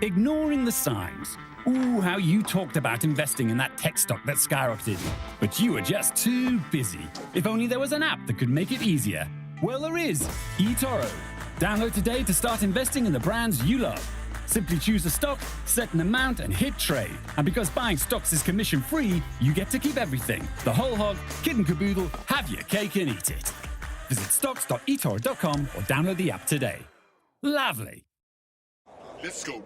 Ignoring the signs. Ooh, how you talked about investing in that tech stock that skyrocketed. But you were just too busy. If only there was an app that could make it easier. Well, there is. eToro. Download today to start investing in the brands you love. Simply choose a stock, set an amount, and hit trade. And because buying stocks is commission-free, you get to keep everything. The whole hog, kid and caboodle, have your cake and eat it. Visit stocks.etoro.com or download the app today. Lovely. Let's go.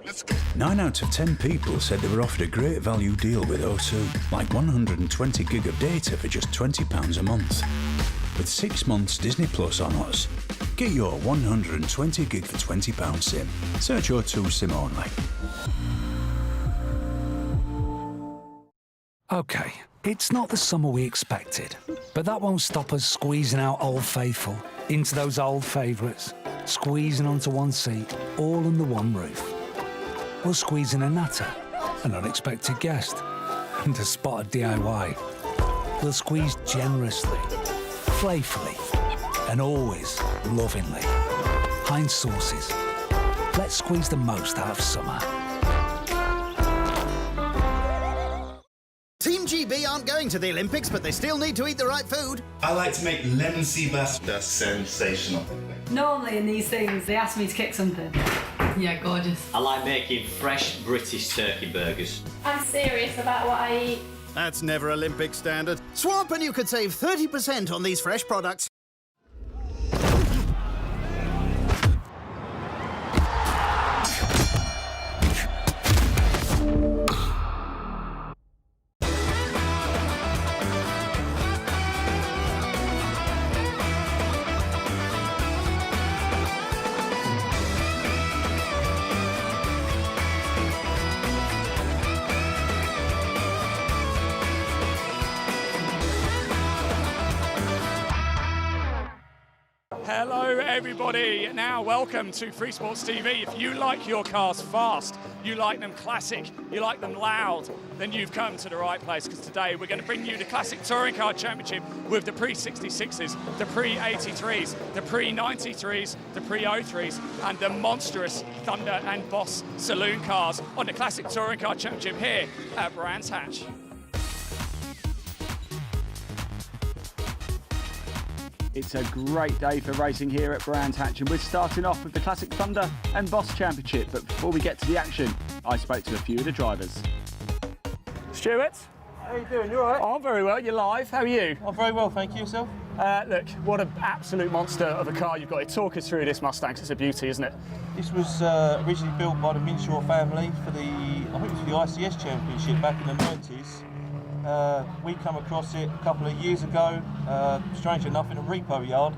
9 out of 10 people said they were offered a great value deal with O2, like 120 gig of data for just £20 a month. With 6 months Disney Plus on us. Get your 120 gig for £20 SIM. Search O2 SIM only. OK, it's not the summer we expected, but that won't stop us squeezing out Old Faithful into those old favourites, squeezing onto one seat, all under one roof. We'll squeeze in a natter, an unexpected guest, and a spot of DIY. We'll squeeze generously, playfully, and always lovingly. Heinz sauces. Let's squeeze the most out of summer. Team GB aren't going to the Olympics, but they still need to eat the right food. I like to make lemon sea bass. That's sensational. Normally in these things, they ask me to kick something. Yeah, gorgeous. I like making fresh British turkey burgers. I'm serious about what I eat. That's never Olympic standard. Swap and you could save 30% on these fresh products. Hello everybody, now welcome to Free Sports TV. If you like your cars fast, you like them classic, you like them loud, then you've come to the right place, because today we're going to bring you the Classic Touring Car Championship with the pre-66s, the pre-83s, the pre-93s, the pre-03s, and the monstrous Thunder and Boss saloon cars on the Classic Touring Car Championship here at Brands Hatch. It's a great day for racing here at Brands Hatch, and we're starting off with the Classic Thunder and Boss Championship. But before we get to the action, I spoke to a few of the drivers. Stuart? How you doing? You all right? Oh, I'm very well. You're live. How are you? I'm very well, thank you. Yourself? Look, what an absolute monster of a car you've got. Talk us through this Mustang. It's a beauty, isn't it? This was originally built by the Minshaw family for the, I think it was the ICS Championship back in the 90s. We come across it a couple of years ago, strange enough, in a repo yard,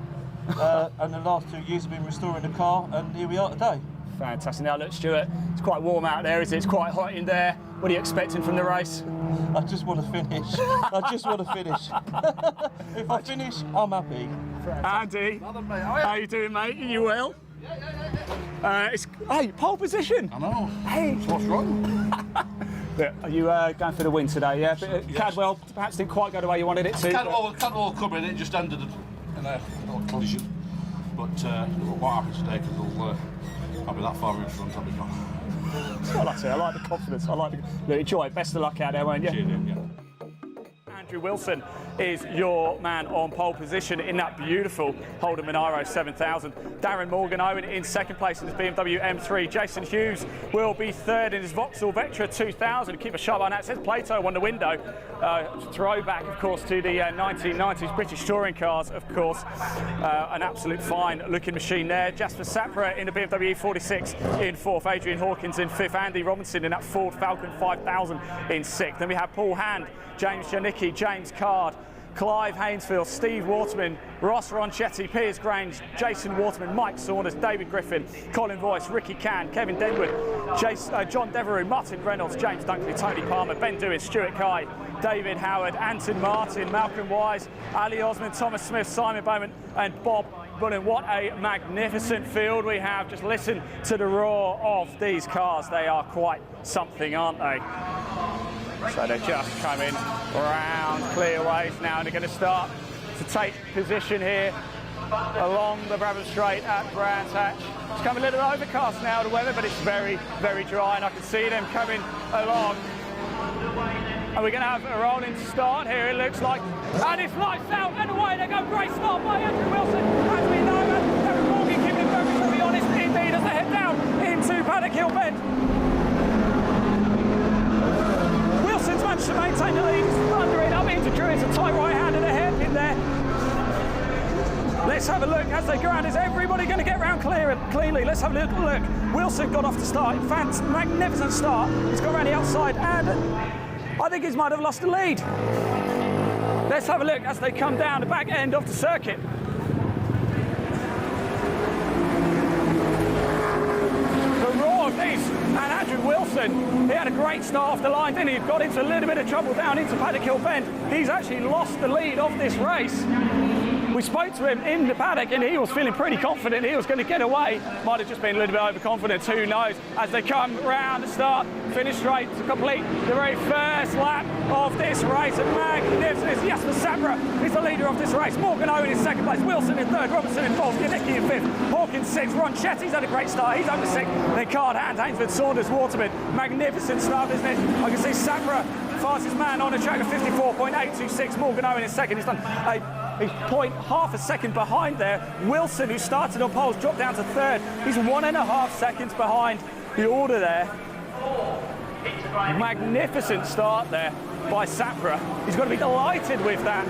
and the last 2 years have been restoring the car, and here we are today. Fantastic. Now look, Stuart, it's quite warm out there, isn't it? It's quite hot in there. What are you expecting from the race? I just want to finish. I just want to finish. If I finish, I'm happy. Andy, how you doing, mate? Are you well? Yeah. Hey, pole position. I know. Hey. What's wrong? Are you going for the win today? Yeah. Yes. Cadwell perhaps didn't quite go the way you wanted it to. Cadwell coming, it just ended in a collision. But what happened today? Because I'll be that far in front. I'll be gone. That's what I say. I like the confidence. I like the. Look, enjoy it. Best of luck out there, won't you? Cheers, yeah. Andrew Wilson is your man on pole position in that beautiful Holden Monaro 7000. Darren Morgan Owen in second place in his BMW M3. Jason Hughes will be third in his Vauxhall Vectra 2000. Keep a sharp eye on that. It says Plato on the window. Throwback, of course, to the 1990s British touring cars, of course. An absolute fine looking machine there. Jasper Sapra in the BMW 46 in fourth. Adrian Hawkins in fifth. Andy Robinson in that Ford Falcon 5000 in sixth. Then we have Paul Hand, James Janicki, James Card, Clive Hainsfield, Steve Waterman, Ross Ronchetti, Piers Grange, Jason Waterman, Mike Saunders, David Griffin, Colin Voice, Ricky Cann, Kevin Denwood, John Devereux, Martin Reynolds, James Dunkley, Tony Palmer, Ben Dewey, Stuart Kye, David Howard, Anton Martin, Malcolm Wise, Ali Osmond, Thomas Smith, Simon Bowman and Bob Bullen. What a magnificent field we have. Just listen to the roar of these cars. They are quite something, aren't they? So they're just coming round clearways now, and they're going to start to take position here along the Brabham Straight at Brands Hatch. It's coming a little overcast now, the weather, but it's very, very dry, and I can see them coming along. And we're going to have a rolling start here, it looks like. And it's lights out and away they go. Great start by Andrew Wilson. As we know, Derek Morgan keeping it very, very honest indeed as they head down into Paddock Hill Bend. Wilson's managed to maintain the lead. He's thundering up into Druids, a tight right hand and a hairpin there. Let's have a look as they go around. Is everybody going to get round cleanly? Let's have a little look. Wilson got off to start. Magnificent start. He's got around the outside and I think he might have lost the lead. Let's have a look as they come down the back end of the circuit. The roar of these, and Andrew Wilson, he had a great start off the line, didn't he? Got into a little bit of trouble down into Paddock Hill Bend. He's actually lost the lead of this race. We spoke to him in the paddock and he was feeling pretty confident he was going to get away. Might have just been a little bit overconfident, who knows, as they come round the start, finish straight to complete the very first lap of this race. And magnificent. Jasper Sabra is the leader of this race. Morgan Owen in second place, Wilson in third, Robertson in fourth, Janicki in fifth, Hawkins sixth, Ron Chetty's had a great start, he's over sixth, then Card Hand, Hainsford, Saunders, Waterman. Magnificent start, isn't it? I can see Sabra, fastest man on the track at 54.826, Morgan Owen in second. He's done He's half a second behind there. Wilson, who started on poles, dropped down to third. He's 1.5 seconds behind the order there. Magnificent start there by Sapra. He's got to be delighted with that.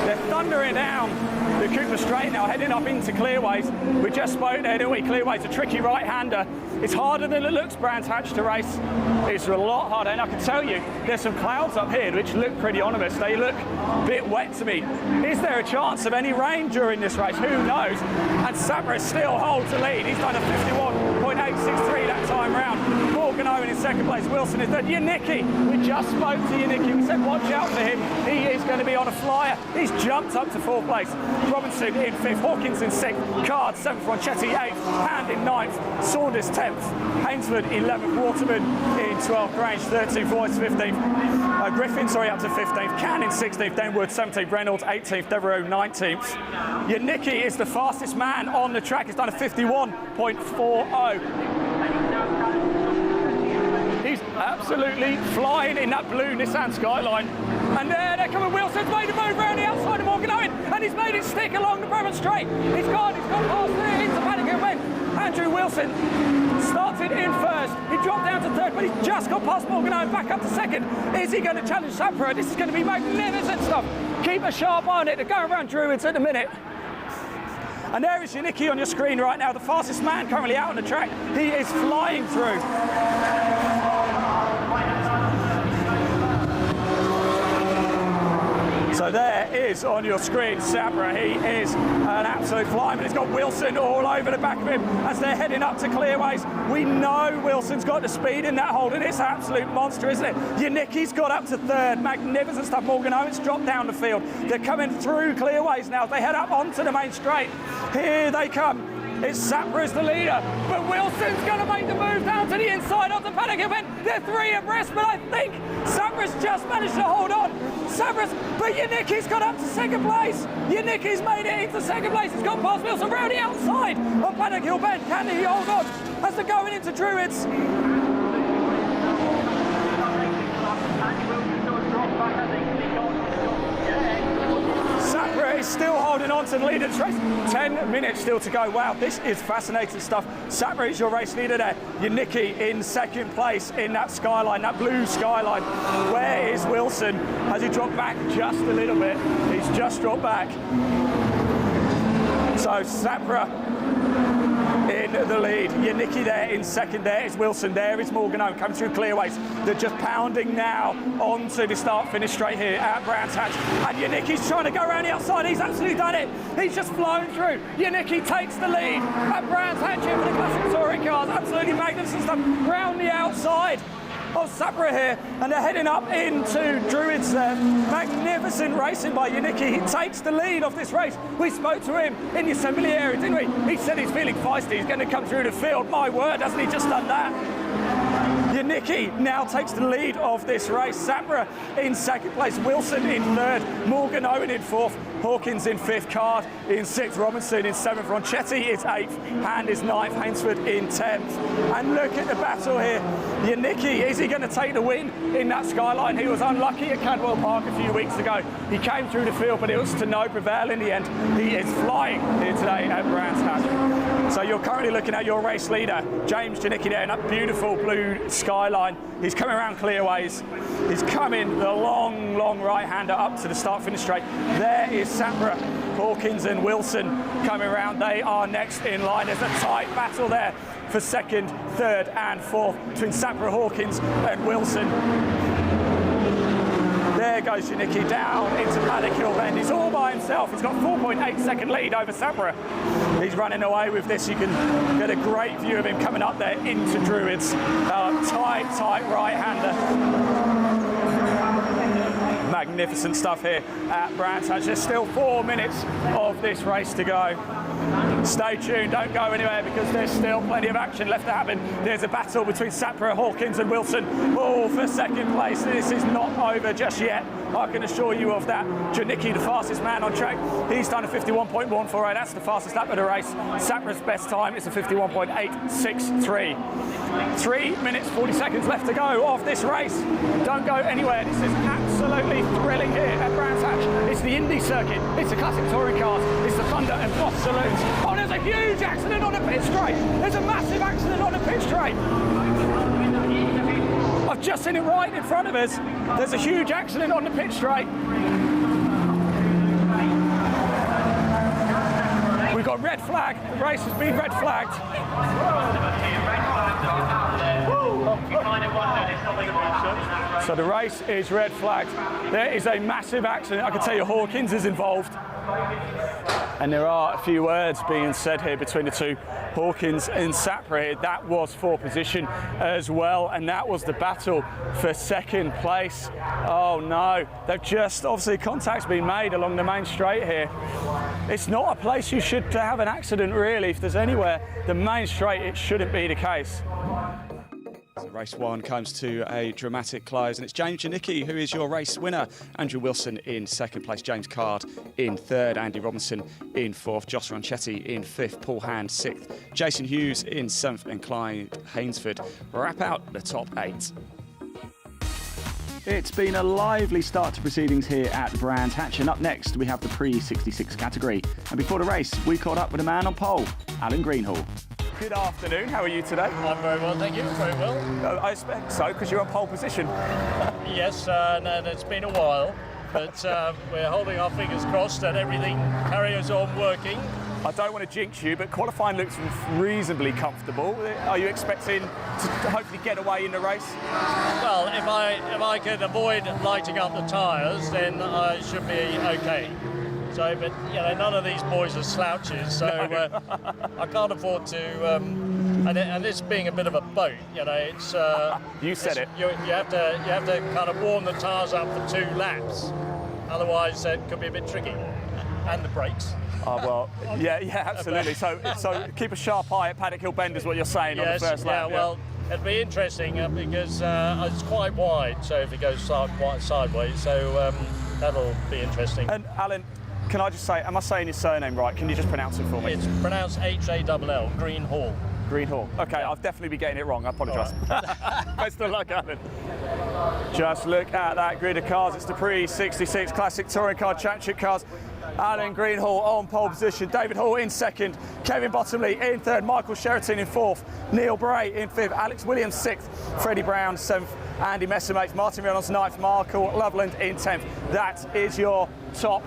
They're thundering down the Cooper Straight now, heading up into Clearways. We just spoke there, didn't we? Clearways, a tricky right-hander. It's harder than it looks, Brands Hatch, to race. It's a lot harder, and I can tell you, there's some clouds up here which look pretty ominous. They look a bit wet to me. Is there a chance of any rain during this race? Who knows? And Sapra still holds the lead. He's done a 51.863 that time round. Morgan Owen in second place, Wilson is third. Janicki, we just spoke to Janicki. We said watch out for him. He is going to be on a flyer. He's jumped up to fourth place. Robinson in fifth, Hawkins in sixth, Card seventh, Ronchetti eighth, Hand in ninth, Saunders 10th, Hainsford 11th, Waterman in 12th, Grange 13th, Voice 15th, Griffin, up to 15th, Cannon 16th, Denwood 17th, Reynolds 18th, Devereaux 19th. Janicki is the fastest man on the track. He's done a 51.40. He's absolutely flying in that blue Nissan Skyline. And there they're coming. Wilson's made a move around the outside of Morgan Owen, and he's made it stick along the Brabant Straight. He's gone past there into Paddock Hill Bend. Andrew Wilson started in first. He dropped down to third, but he's just got past Morgan Owen, back up to second. Is he going to challenge Sapra? This is going to be magnificent stuff. Keep a sharp eye on it. They're going around Druids at the minute. And there is Janicki on your screen right now, the fastest man currently out on the track. He is flying through. So there is on your screen Sabra. He is an absolute flyman. He's got Wilson all over the back of him as they're heading up to Clearways. We know Wilson's got the speed in that hold, and it's an absolute monster, isn't it? Janicki's got up to third. Magnificent stuff. Morgan Owens dropped down the field. They're coming through Clearways now. They head up onto the main straight. Here they come. It's Sapra as the leader, but Wilson's going to make the move down to the inside of the Paddock Hill Bend. They're three abreast, but I think Sapra's just managed to hold on. But Janicki's got up to second place. Janicki's made it into second place. He's gone past Wilson round the outside of Paddock Hill Bend. Can he hold on as they're going into Druids? Sapra is still holding on to the lead of this race. 10 minutes still to go. Wow, this is fascinating stuff. Sapra is your race leader there. Janicki in second place in that skyline, that blue skyline. Where is Wilson? Has he dropped back just a little bit? He's just dropped back. So Sapra in the lead. Janicki there in second. There is Wilson. There is Morgan Owen coming through Clearways. They're just pounding now onto the start-finish straight here at Brands Hatch. And Janicki's trying to go around the outside. He's absolutely done it. He's just flown through. Janicki takes the lead at Brands Hatch here for the Classic Touring cars. Absolutely magnificent stuff round the outside of Sapra here, and they're heading up into Druids there. Magnificent racing by Janicki. He takes the lead of this race. We spoke to him in the assembly area, didn't we? He said he's feeling feisty. He's going to come through the field. My word, hasn't he just done that? Janicki now takes the lead of this race. Sapra in second place, Wilson in third, Morgan Owen in fourth, Hawkins in 5th, Card in 6th, Robinson in 7th, Ronchetti is 8th, Hand is 9th, Hainsford in 10th. And look at the battle here. Janicki, is he going to take the win in that Skyline? He was unlucky at Cadwell Park a few weeks ago. He came through the field, but it was to no prevail in the end. He is flying here today at Brands Hatch. So you're currently looking at your race leader, James Janicki there in that beautiful blue Skyline. He's coming around clearways. He's coming the long, long right-hander up to the start-finish straight. There is Sapra, Hawkins and Wilson coming around. They are next in line. There's a tight battle there for 2nd, 3rd and 4th between Sapra, Hawkins and Wilson. There goes Janicki down into Paddock Hill Bend. He's all by himself. He's got 4.8 second lead over Sapra. He's running away with this. You can get a great view of him coming up there into Druids. Tight right-hander. Magnificent stuff here at Brands Hatch. There's still 4 minutes of this race to go. Stay tuned, don't go anywhere because there's still plenty of action left to happen. There's a battle between Sapra, Hawkins and Wilson, all for 2nd place. This is not over just yet, I can assure you of that. Janicki, the fastest man on track, he's done a 51.148. That's the fastest lap of the race. Sapra's best time is a 51.863. 3 minutes 40 seconds left to go of this race. Don't go anywhere. This is absolutely thrilling here at Brands Hatch. It's the Indy circuit, it's the classic touring cars, it's the Thunder and Boss saloons. Oh, there's a huge accident on the pit straight. There's a massive accident on the pit straight. I've just seen it right in front of us. There's a huge accident on the pit straight. We've got red flag. The race has been red flagged. So the race is red flagged. There is a massive accident. I can tell you Hawkins is involved. And there are a few words being said here between the two, Hawkins and Sapra. That was for position as well, and that was the battle for 2nd place. Oh no, they've just, obviously contact's been made along the main straight here. It's not a place you should have an accident really. If there's anywhere, the main straight, it shouldn't be the case. So race 1 comes to a dramatic close, and it's James Janicki who is your race winner. Andrew Wilson in 2nd place, James Card in 3rd, Andy Robinson in 4th, Joss Ronchetti in 5th, Paul Hand 6th, Jason Hughes in 7th, and Clyde Hainsford wrap out the top 8. It's been a lively start to proceedings here at Brands Hatch, and up next we have the pre-66 category. And before the race, we caught up with a man on pole, Alan Greenhall. Good afternoon, how are you today? I'm very well, thank you, very well. I expect so, because you're on pole position. Yes, and it's been a while, but we're holding our fingers crossed that everything carries on working. I don't want to jinx you, but qualifying looks reasonably comfortable. Are you expecting to hopefully get away in the race? Well, if I could avoid lighting up the tyres, then I should be okay. So, but you know, none of these boys are slouches, so I can't afford to. And this being a bit of a boat, you know, it's. You said it. You have to kind of warm the tyres up for 2 laps, otherwise it could be a bit tricky. And the brakes. Oh well, yeah, absolutely. So keep a sharp eye at Paddock Hill Bend is what you're saying on the first lap. Yeah, well, it'll be interesting because it's quite wide, so if it goes quite sideways, so that'll be interesting. And Alan, can I just say, am I saying his surname right? Can you just pronounce it for me? It's pronounced H-A-L-L, Greenhall. Greenhall. Okay, I'll definitely be getting it wrong. I apologise. Right. Best of luck, Alan. Just look at that grid of cars. It's the pre-66 Classic Touring Car Championship cars. Alan Greenhall on pole position, David Hall in 2nd, Kevin Bottomley in 3rd, Michael Sheraton in 4th, Neil Bray in 5th, Alex Williams 6th, Freddie Brown 7th, Andy Messermates, Martin Reynolds 9th, Michael Loveland in 10th. That is your top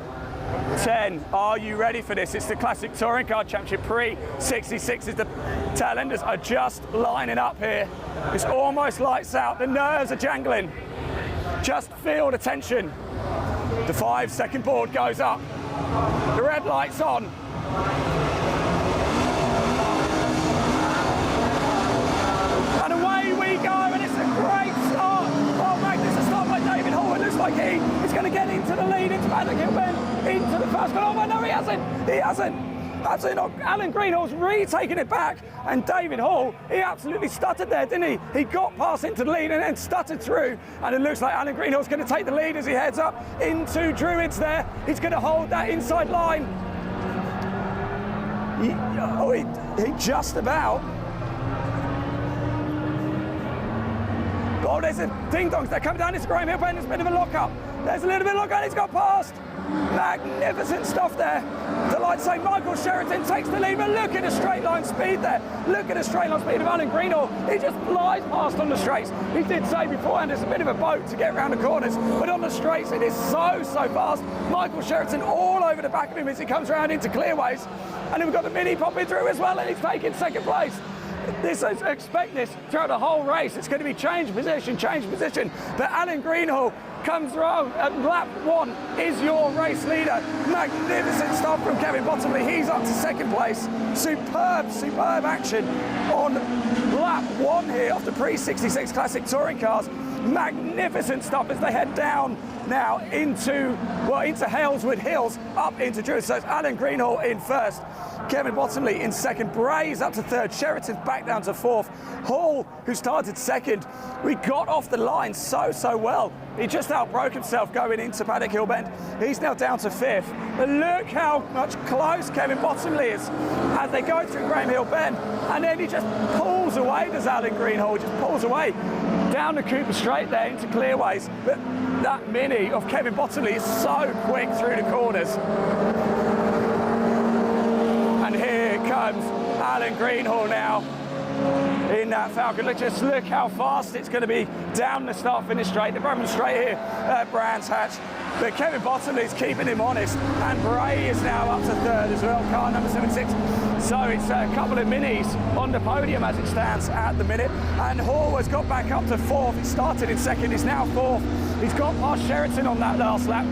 10. Are you ready for this? It's the Classic Touring Car Championship pre-66. The tail enders are just lining up here. It's almost lights out. The nerves are jangling. Just feel the tension. The 5-second board goes up. The red light's on. And away we go, and it's a great start. Oh, magnificent start by David Hall. It looks like he is going to get into the lead, into Paddock Hill Bend, into the first one. Oh, no, he hasn't. He hasn't. Absolutely not. Alan Greenhall's retaking it back, and David Hall, he absolutely stuttered there, didn't he? He got past into the lead and then stuttered through, and it looks like Alan Greenhall's going to take the lead as he heads up into Druids there. He's going to hold that inside line. He just about. Oh, there's a ding-dongs. They're coming down into Graham Hill Bend. There's a bit of a lock-up. There's a little bit of lock-up. He's got past. Magnificent stuff there. I'd like to say Michael Sheraton takes the lead, but look at the straight line speed there. Look at the straight line speed of Alan Greenhall. He just flies past on the straights. He did say beforehand it's a bit of a boat to get around the corners, but on the straights it is so fast. Michael Sheraton all over the back of him as he comes around into clearways. And then we've got the Mini popping through as well, and he's taking second place. Expect this throughout the whole race. It's going to be change position. But Alan Greenhall comes round at lap 1, is your race leader. Magnificent stuff from Kevin Bottomley. He's up to second place. Superb action on lap 1 here of the pre-66 Classic Touring Cars. Magnificent stuff as they head down now into Haleswood Hills, up into Druids. So it's Alan Greenhall in first, Kevin Bottomley in second, Bray's up to third, Sheraton's back down to fourth. Hall, who started second, we got off the line so well. He just outbroke himself going into Paddock Hill Bend. He's now down to fifth. But look how much close Kevin Bottomley is as they go through Graham Hill Bend. And then he just pulls away, does Alan Greenhall, just pulls away down the Cooper Straight there into clearways. But that Mini of Kevin Bottomley is so quick through the corners. And here comes Alan Greenhall now in that Falcon. Just look how fast it's going to be down the start-finish straight. The Brabham Straight here at Brands Hatch. But Kevin Bottomley's keeping him honest. And Bray is now up to third as well, car number 76. So it's a couple of Minis on the podium as it stands at the minute. And Hall has got back up to fourth. He started in second, he's now fourth. He's got past Sheraton on that last lap.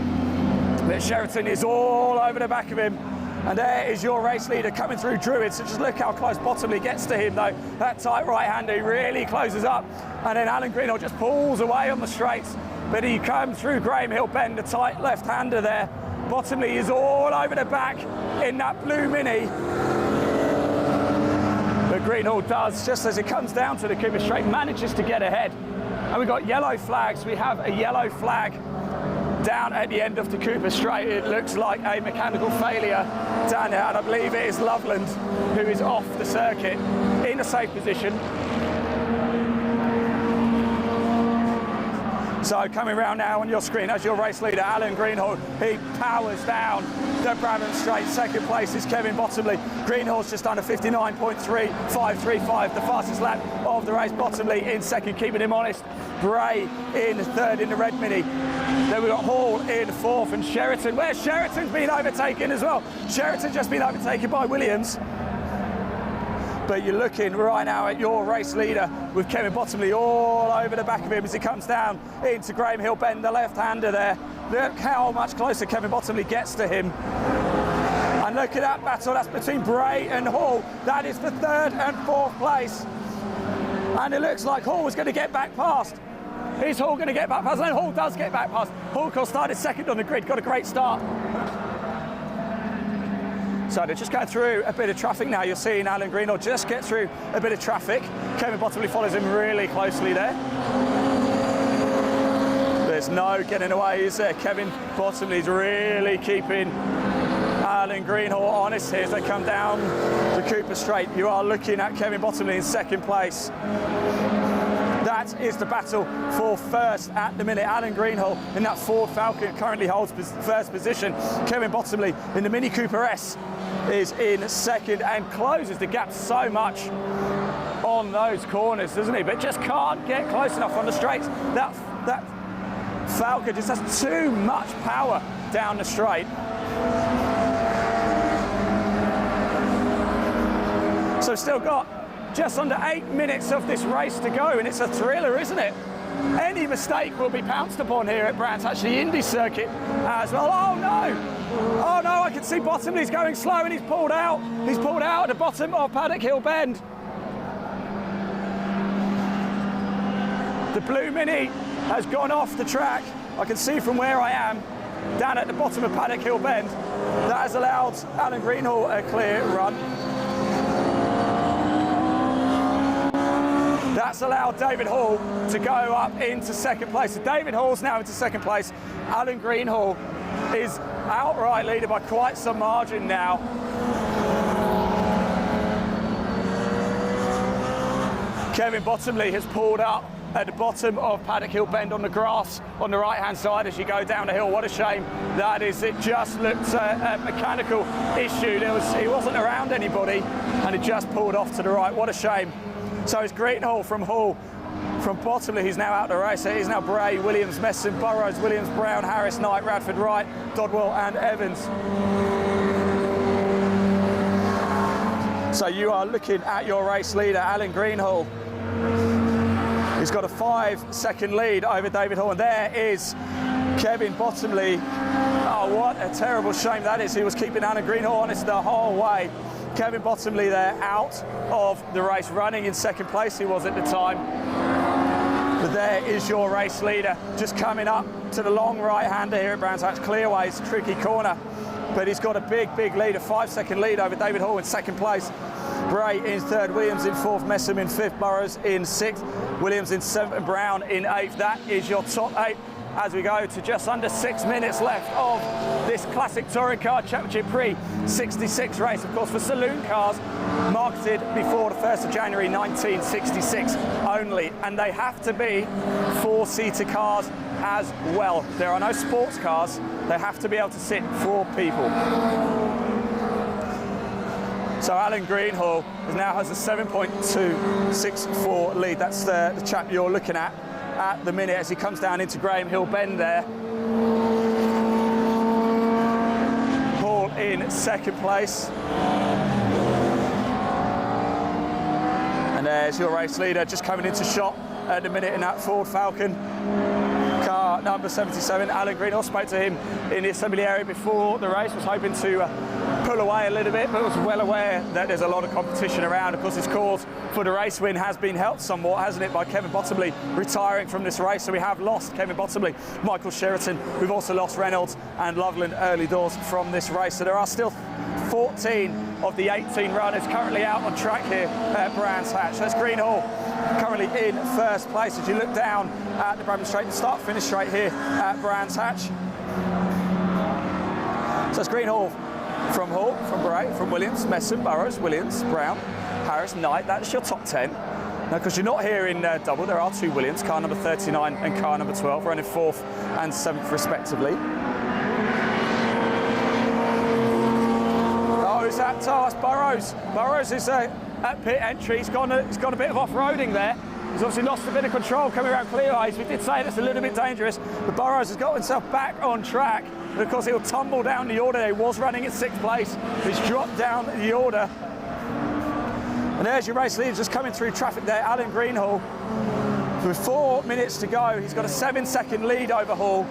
But Sheraton is all over the back of him. And there is your race leader coming through Druids. So just look how close Bottomley gets to him, though. That tight right-hander, he really closes up. And then Alan Greenhall just pulls away on the straights. But he comes through Graham Hill Bend, the tight left-hander there. Bottomley is all over the back in that blue Mini. But Greenhall does, just as it comes down to the Cooper Straight, manages to get ahead. And we've got yellow flags. We have a yellow flag down at the end of the Cooper Straight. It looks like a mechanical failure down there, and I believe it is Loveland who is off the circuit in a safe position. So coming round now on your screen as your race leader, Alan Greenhall. He powers down the Brabham Straight. Second place is Kevin Bottomley. Greenhall's just under 59.3535, the fastest lap of the race. Bottomley in second, keeping him honest. Bray in third in the red Mini. Then we've got Hall in fourth, and Sheraton, where Sheraton's been overtaken as well. Sheraton's just been overtaken by Williams. But you're looking right now at your race leader with Kevin Bottomley all over the back of him as he comes down into Graham Hill Bend, the left-hander there. Look how much closer Kevin Bottomley gets to him. And look at that battle, that's between Bray and Hall. That is for third and fourth place. And it looks like Hall was going to get back past. Is Hall going to get back past? And Hall does get back past. Hall, of course, started second on the grid, got a great start. So they're just going through a bit of traffic now. You're seeing Alan Greenhall just get through a bit of traffic. Kevin Bottomley follows him really closely there. There's no getting away, is there? Kevin Bottomley's really keeping Alan Greenhall honest here as they come down the Cooper Straight. You are looking at Kevin Bottomley in second place. That is the battle for first at the minute. Alan Greenhall in that Ford Falcon currently holds first position. Kevin Bottomley in the Mini Cooper S is in second and closes the gap so much on those corners, doesn't he? But just can't get close enough on the straights. That Falcon just has too much power down the straight. So still got just under 8 minutes of this race to go, and it's a thriller, isn't it? Any mistake will be pounced upon here at Brands Hatch, the Indy circuit as well. Oh no! Oh no, I can see Bottomley's going slow and he's pulled out. He's pulled out at the bottom of Paddock Hill Bend. The blue Mini has gone off the track. I can see from where I am. down at the bottom of Paddock Hill Bend. That has allowed Alan Greenhall a clear run. That's allowed David Hall to go up into second place. So David Hall's now into second place. Alan Greenhall is outright leader by quite some margin now. Kevin Bottomley has pulled up at the bottom of Paddock Hill Bend on the grass on the right-hand side as you go down the hill. What a shame that is. It just looked a mechanical issue. He wasn't around anybody and it just pulled off to the right. What a shame. So it's Greenhall from Hall. From Bottomley, he's now out the race. It is now Bray, Williams, Messon, Burrows, Williams, Brown, Harris, Knight, Radford, Wright, Dodwell and Evans. So you are looking at your race leader, Alan Greenhall. He's got a 5-second lead over David Hall, and there is Kevin Bottomley. Oh, what a terrible shame that is. He was keeping Alan Greenhall honest the whole way. Kevin Bottomley there out of the race, running in second place he was at the time. But there is your race leader, just coming up to the long right-hander here at Brands Hatch. Clearways, tricky corner, but he's got a big lead, a 5-second lead over David Hall in second place. Bray in third, Williams in fourth, Messam in fifth, Burrows in sixth, Williams in seventh, and Brown in eighth. That is your top 8 as we go to just under 6 minutes left of this Classic Touring Car Championship Pre-66 race, of course, for saloon cars marketed before the 1st of January 1966 only, and they have to be 4-seater cars as well. There are no sports cars, they have to be able to sit 4 people. So Alan Greenhall now has a 7.264 lead. That's the chap you're looking at the minute as he comes down into Graham Hill Bend there. Hall in second place. And there's your race leader just coming into shot at the minute in that Ford Falcon. Car number 77, Alan Greenhall. Spoke to him in the assembly area before the race, was hoping to pull away a little bit, but was well aware that there's a lot of competition around. Of course, his cause for the race win has been helped somewhat, hasn't it, by Kevin Bottomley retiring from this race. So we have lost Kevin Bottomley, Michael Sheraton. We've also lost Reynolds and Loveland early doors from this race. So there are still 14 of the 18 runners currently out on track here at Brands Hatch. That's Greenhall currently in first place as you look down at the Bradman Straight, the start-finish straight here at Brands Hatch. So it's Greenhall from Hall, from Bray, from Williams, Messon, Burrows, Williams, Brown, Harris, Knight. That's your top 10. Now, because you're not here in double, there are 2 Williams, car number 39 and car number 12, running 4th and 7th respectively. Oh, is that Tars Burrows? Burrows is at pit entry. He's got a bit of off-roading there. He's obviously lost a bit of control coming around Clearways. We did say that's a little bit dangerous, but Burrows has got himself back on track. And of course, he'll tumble down the order. He was running in 6th place. He's dropped down the order. And there's your race leader just coming through traffic there, Alan Greenhall. With 4 minutes to go, he's got a 7-second lead over Hall.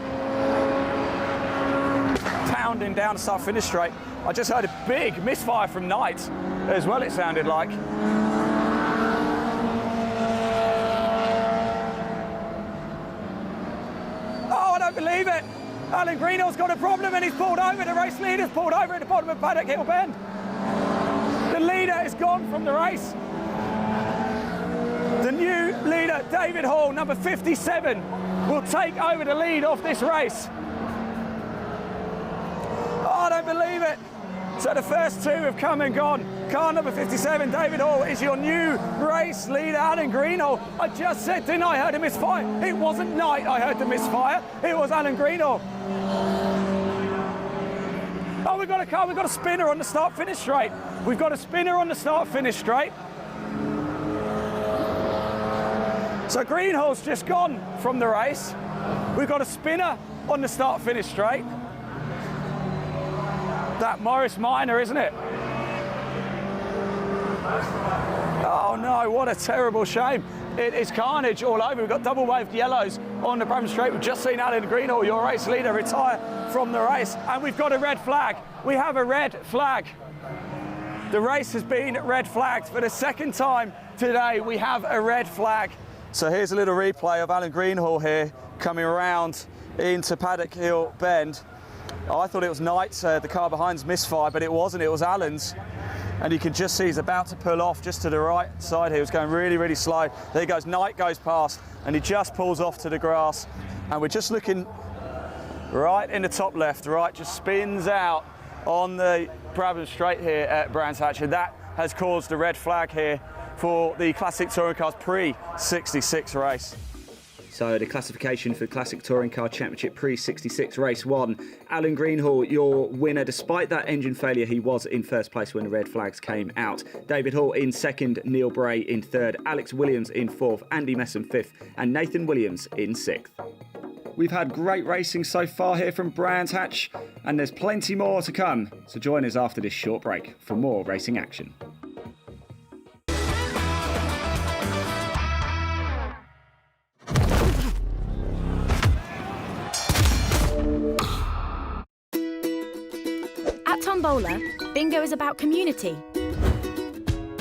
Pounding down the start-finish straight. I just heard a big misfire from Knight as well, it sounded like. Oh, I don't believe it. Alan Greenhall's got a problem and he's pulled over. The race leader's pulled over at the bottom of Paddock Hill Bend. The leader is gone from the race. The new leader, David Hall, number 57, will take over the lead of this race. Oh, I don't believe it. So the first 2 have come and gone. Car number 57, David Hall, is your new race leader, Alan Greenhall. I just said, didn't I, heard a misfire? It wasn't Knight I heard the misfire. It was Alan Greenhall. Oh, we've got a car, we've got a spinner on the start-finish straight. We've got a spinner on the start-finish straight. So Greenhall's just gone from the race. We've got a spinner on the start-finish straight. That Morris Minor, isn't it? Oh no, what a terrible shame. It is carnage all over. We've got double-waved yellows on the Bradman Straight. We've just seen Alan Greenhall, your race leader, retire from the race. And we've got a red flag. We have a red flag. The race has been red flagged for the 2nd time today. We have a red flag. So here's a little replay of Alan Greenhall here coming around into Paddock Hill Bend. I thought it was Knight's, the car behind's misfire, but it wasn't, it was Allen's. And you can just see he's about to pull off just to the right side here. He was going really, really slow. There he goes, Knight goes past, and he just pulls off to the grass. And we're just looking right in the top left, right, just spins out on the Brabham straight here at Brands Hatch, and that has caused a red flag here for the Classic Touring Cars Pre-66 race. So the classification for the Classic Touring Car Championship Pre-66 Race 1. Alan Greenhall, your winner. Despite that engine failure, he was in first place when the red flags came out. David Hall in second, Neil Bray in third, Alex Williams in fourth, Andy Messam fifth, and Nathan Williams in sixth. We've had great racing so far here from Brands Hatch, and there's plenty more to come. So join us after this short break for more racing action. At Tombola, bingo is about community,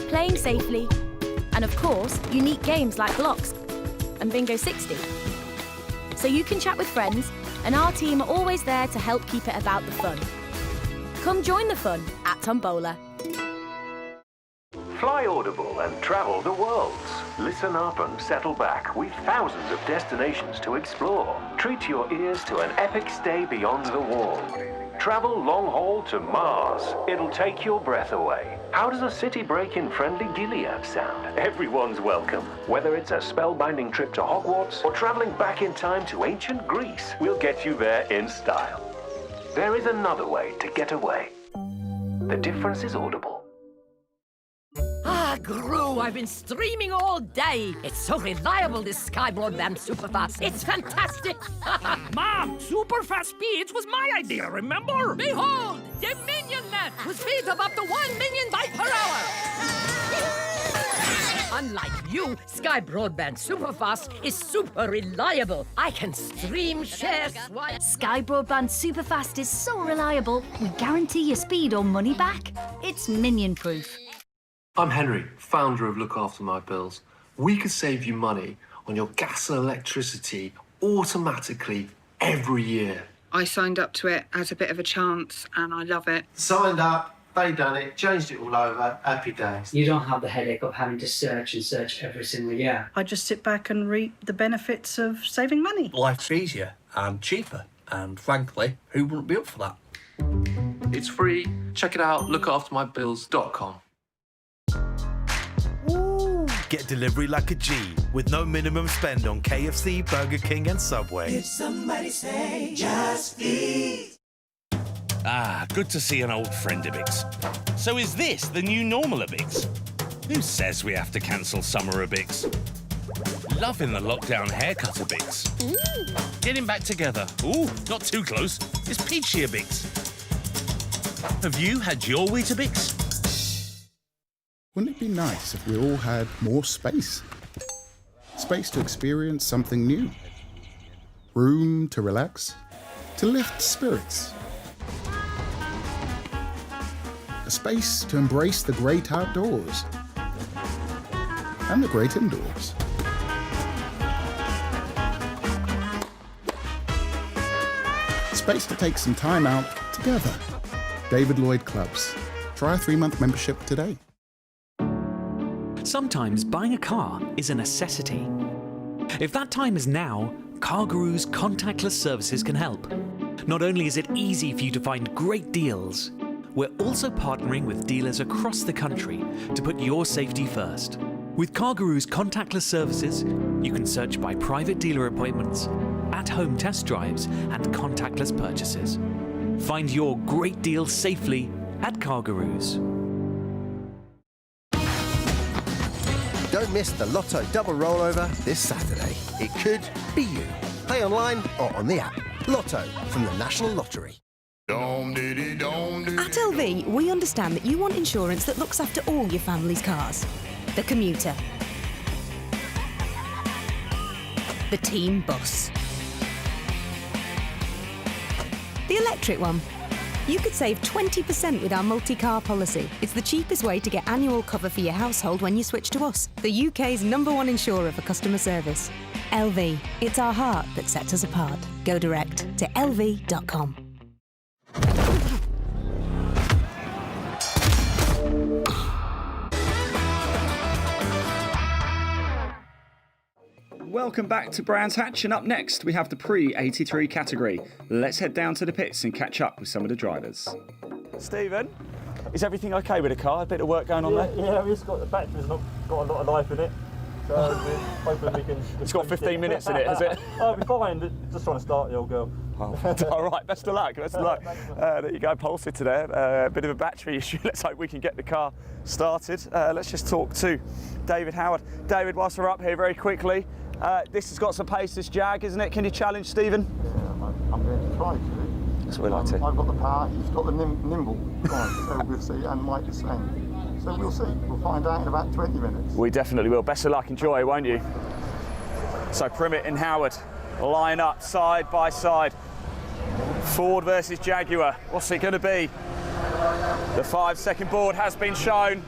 playing safely, and of course, unique games like Blocks and Bingo 60. So you can chat with friends, and our team are always there to help keep it about the fun. Come join the fun at Tombola. Fly Audible and travel the world. Listen up and settle back with thousands of destinations to explore. Treat your ears to an epic stay beyond the wall. Travel long haul to Mars. It'll take your breath away. How does a city break in friendly Gilead sound? Everyone's welcome. Whether it's a spellbinding trip to Hogwarts or traveling back in time to ancient Greece, we'll get you there in style. There is another way to get away. The difference is audible. Ah, Gru, I've been streaming all day. It's so reliable, this Sky Broadband Superfast. It's fantastic. Mom, Superfast speeds was my idea, remember? Behold, Dominion Net with speeds of up to 1 million bytes per hour. Unlike you, Sky Broadband Superfast is super reliable. I can stream, share, swipe. Sky Broadband Superfast is so reliable, we guarantee your speed or money back. It's minion-proof. I'm Henry, founder of Look After My Bills. We could save you money on your gas and electricity automatically every year. I signed up to it as a bit of a chance and I love it. Signed up, they done it, changed it all over, happy days. You don't have the headache of having to search every single year. I just sit back and reap the benefits of saving money. Life's easier and cheaper, and frankly, who wouldn't be up for that? It's free. Check it out, lookaftermybills.com. Get delivery like a G with no minimum spend on KFC, Burger King and Subway. Did somebody say just eat? Ah, good to see an old friend, Ibix. So is this the new normal, Ibix? Who says we have to cancel summer, Ibix? Loving the lockdown haircut, Ibix. Getting back together. Ooh, not too close. It's peachy, Ibix. Have you had your Weetabix? Wouldn't it be nice if we all had more space? Space to experience something new. Room to relax, to lift spirits. A space to embrace the great outdoors and the great indoors. Space to take some time out together. David Lloyd Clubs. Try a 3-month membership today. Sometimes buying a car is a necessity. If that time is now, CarGurus contactless services can help. Not only is it easy for you to find great deals, we're also partnering with dealers across the country to put your safety first. With CarGurus contactless services, you can search by private dealer appointments, at-home test drives, and contactless purchases. Find your great deal safely at CarGurus. Don't miss the Lotto double rollover this Saturday. It could be you. Play online or on the app. Lotto from the National Lottery. At LV, we understand that you want insurance that looks after all your family's cars. The commuter. The team bus. The electric one. You could save 20% with our multi-car policy. It's the cheapest way to get annual cover for your household when you switch to us. The UK's #1 insurer for customer service. LV. It's our heart that sets us apart. Go direct to lv.com. Welcome back to Brands Hatch, and up next we have the pre-83 category. Let's head down to the pits and catch up with some of the drivers. Stephen, is everything okay with the car? A bit of work going on there? Yeah, the battery's not got a lot of life in it. So we're hoping we can... It's got 15 minutes in it, has it? Oh, we're fine. Just trying to start the old girl. Oh, all right, best of luck, best of luck. There you go, pole sitter there. A bit of a battery issue. Let's hope we can get the car started. Let's just talk to David Howard. David, whilst we're up here very quickly, this has got some pace, this Jag, isn't it? Can you challenge Stephen? Yeah, I'm going to try to. That's what we like to. I've got the power, he's got the nimble bike, so we'll see, and Mike the same. So we'll see. We'll find out in about 20 minutes. We definitely will. Best of luck, enjoy, won't you? So Primmett and Howard line up side by side. Ford versus Jaguar. What's it going to be? The 5-second board has been shown.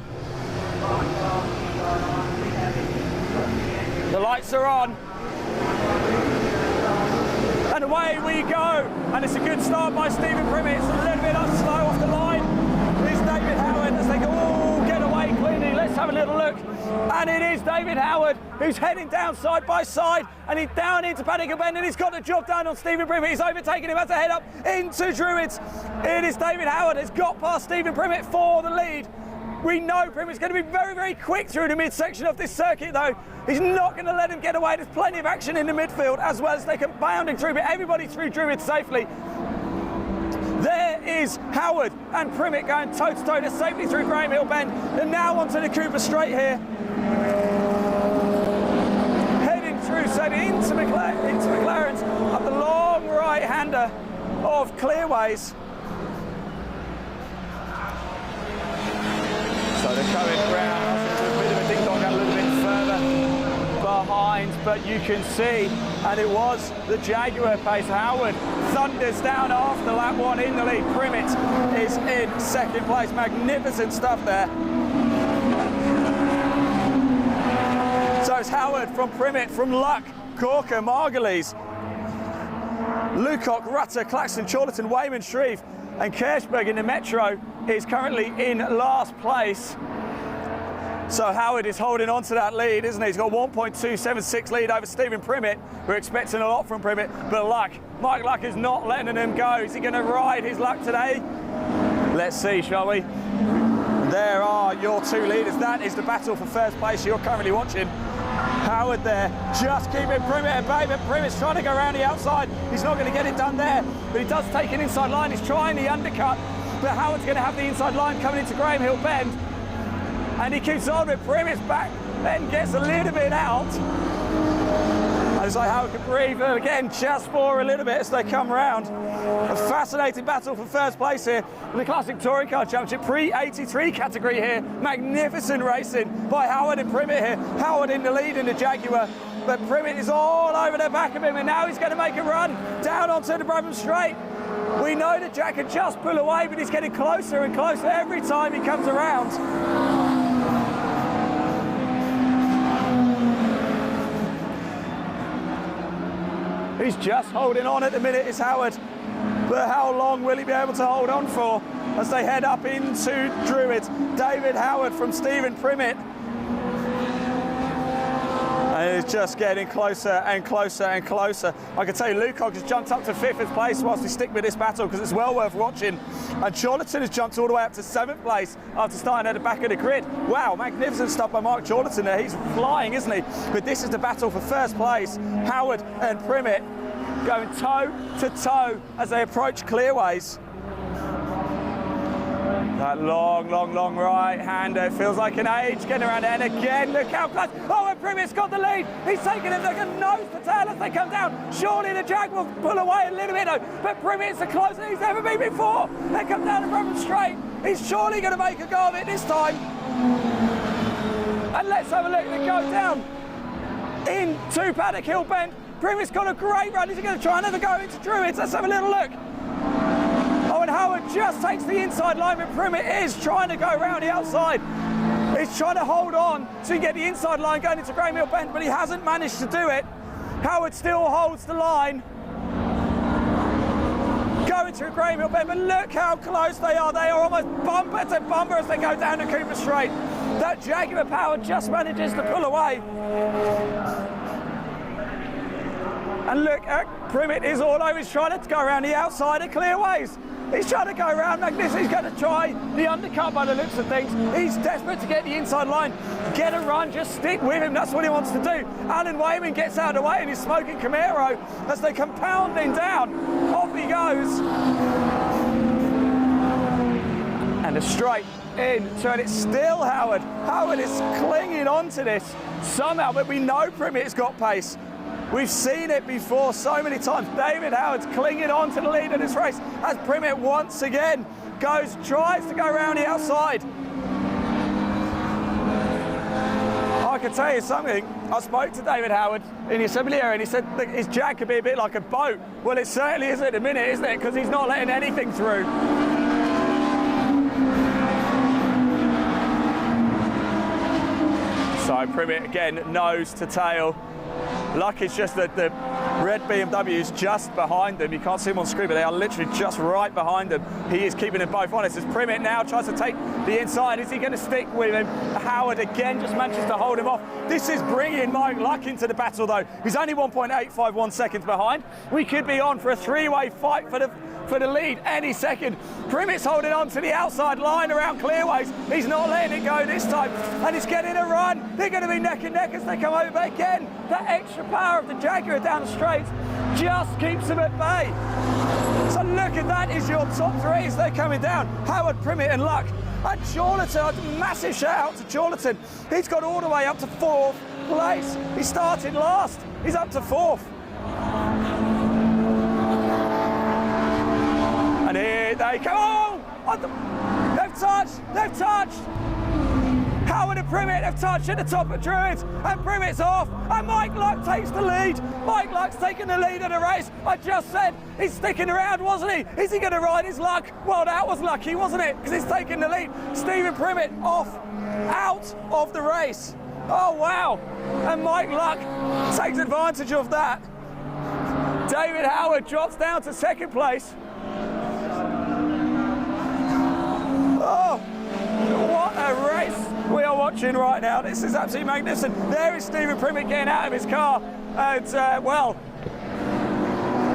The lights are on. And away we go. And it's a good start by Stephen Primmett. It's a little bit slow off the line. Here's David Howard as they go, oh, get away cleanly. Let's have a little look. And it is David Howard who's heading down side by side, and he's down into Paddock Hill Bend, and he's got the job done on Stephen Primmett. He's overtaken him as a head up into Druids. It is David Howard has got past Stephen Primmett for the lead. We know Primmett's going to be very, very quick through the midsection of this circuit, though. He's not going to let him get away. There's plenty of action in the midfield, as well as they come bounding through, but everybody through Druids safely. There is Howard and Primmett going toe-to-toe to safely through Graham Hill Bend. And now onto the Cooper Straight here. Heading through, so into McLaren's up the long right-hander of Clearways. So they're going round, a bit of a ding-dong a little bit further behind, but you can see, and it was the Jaguar pace. Howard thunders down after lap one in the lead. Primmett is in second place. Magnificent stuff there. So it's Howard from Primmett, from Luck, Corker, Margulies, Lucock, Rutter, Claxton, Chorlton, Wayman, Shreve, and Kirchberg in the Metro is currently in last place. So Howard is holding on to that lead, isn't he? He's got 1.276 lead over Stephen Primmett. We're expecting a lot from Primmett, but Mike Luck is not letting him go. Is he going to ride his luck today? Let's see, shall we? There are your two leaders. That is the battle for first place you're currently watching. Howard there, just keeping Primmett at bay, but Primmett's trying to go around the outside. He's not going to get it done there, but he does take an inside line. He's trying the undercut, but Howard's going to have the inside line coming into Graham Hill Bend. And he keeps on with Primmett's back, then gets a little bit out. And it's like Howard can breathe, and again, just for a little bit as they come round. A fascinating battle for first place here in the Classic Touring Car Championship, pre-83 category here. Magnificent racing by Howard and Primmett here. Howard in the lead in the Jaguar, but Primmett is all over the back of him, and now he's going to make a run down onto the Brabham Straight. We know that Jack can just pull away, but he's getting closer and closer every time he comes around. He's just holding on at the minute, is Howard. But how long will he be able to hold on for as they head up into Druids? David Howard from Stephen Primmett. And it's just getting closer and closer and closer. I can tell you, Lucock has jumped up to 5th place whilst we stick with this battle, because it's well worth watching. And Chorlton has jumped all the way up to 7th place after starting at the back of the grid. Wow, magnificent stuff by Mark Chorlton there. He's flying, isn't he? But this is the battle for first place. Howard and Primmett going toe to toe as they approach Clearways. That long right-hander, it feels like an age getting around there, and again, look how close. Oh, and Primmett's got the lead. He's taking him like a nose to tail as they come down. Surely the Jag will pull away a little bit, though, but Primmett's the closest he's ever been before. They come down the Brabham Straight. He's surely going to make a go of it this time. And let's have a look. They go down into Paddock Hill Bend. Primmett's got a great run. Is he going to try another go into Druids? Let's have a little look. Oh, and Howard just takes the inside line, but Primmett is trying to go around the outside. He's trying to hold on to get the inside line going into Graham Hill Bend, but he hasn't managed to do it. Howard still holds the line. Going through Graham Hill Bend, but look how close they are. They are almost bumper to bumper as they go down to Cooper Straight. That Jaguar power just manages to pull away. And look at Primmett is all over. He's trying to go around the outside of Clearways. He's trying to go around Magnificent. He's going to try the undercut by the looks of things. He's desperate to get the inside line, get a run, just stick with him. That's what he wants to do. Alan Wayman gets out of the way and he's smoking Camaro as they come pounding down. Off he goes. And a straight into it. It's still Howard. Howard is clinging on to this somehow, but we know Primmett's got pace. We've seen it before so many times. David Howard's clinging on to the lead of this race as Primmett once again tries to go around the outside. I can tell you something. I spoke to David Howard in the assembly area and he said that his Jag could be a bit like a boat. Well, it certainly is at the minute, isn't it? Because he's not letting anything through. So Primmett again, nose to tail. Luck is just that the red BMW is just behind them. You can't see them on screen, but they are literally just right behind them. He is keeping them both honest as Primmett now tries to take the inside. Is he going to stick with him? Howard again just manages to hold him off. This is bringing Mike Luck into the battle though. He's only 1.851 seconds behind. We could be on for a three-way fight for the lead any second. Primmett's holding on to the outside line around Clearways. He's not letting it go this time, and he's getting a run. They're going to be neck and neck as they come over. But again, that extra power of the Jaguar down the straight just keeps them at bay. So look at that, is your top three as they're coming down. Howard, Primmett and Luck. And Chorlton, massive shout out to Chorlton. He's got all the way up to 4th place. He started last. He's up to 4th. And here they come. Oh, they've touched. Howard and Primmett have touched at the top of Druids, and Primmett's off, and Mike Luck takes the lead. Mike Luck's taking the lead of the race. I just said he's sticking around, wasn't he? Is he going to ride his luck? Well, that was lucky, wasn't it? Because he's taking the lead. Stephen Primmett out of the race. Oh, wow. And Mike Luck takes advantage of that. David Howard drops down to 2nd place. Oh, what a race we are watching right now. This is absolutely magnificent. There is Stephen Primmett getting out of his car. And, well,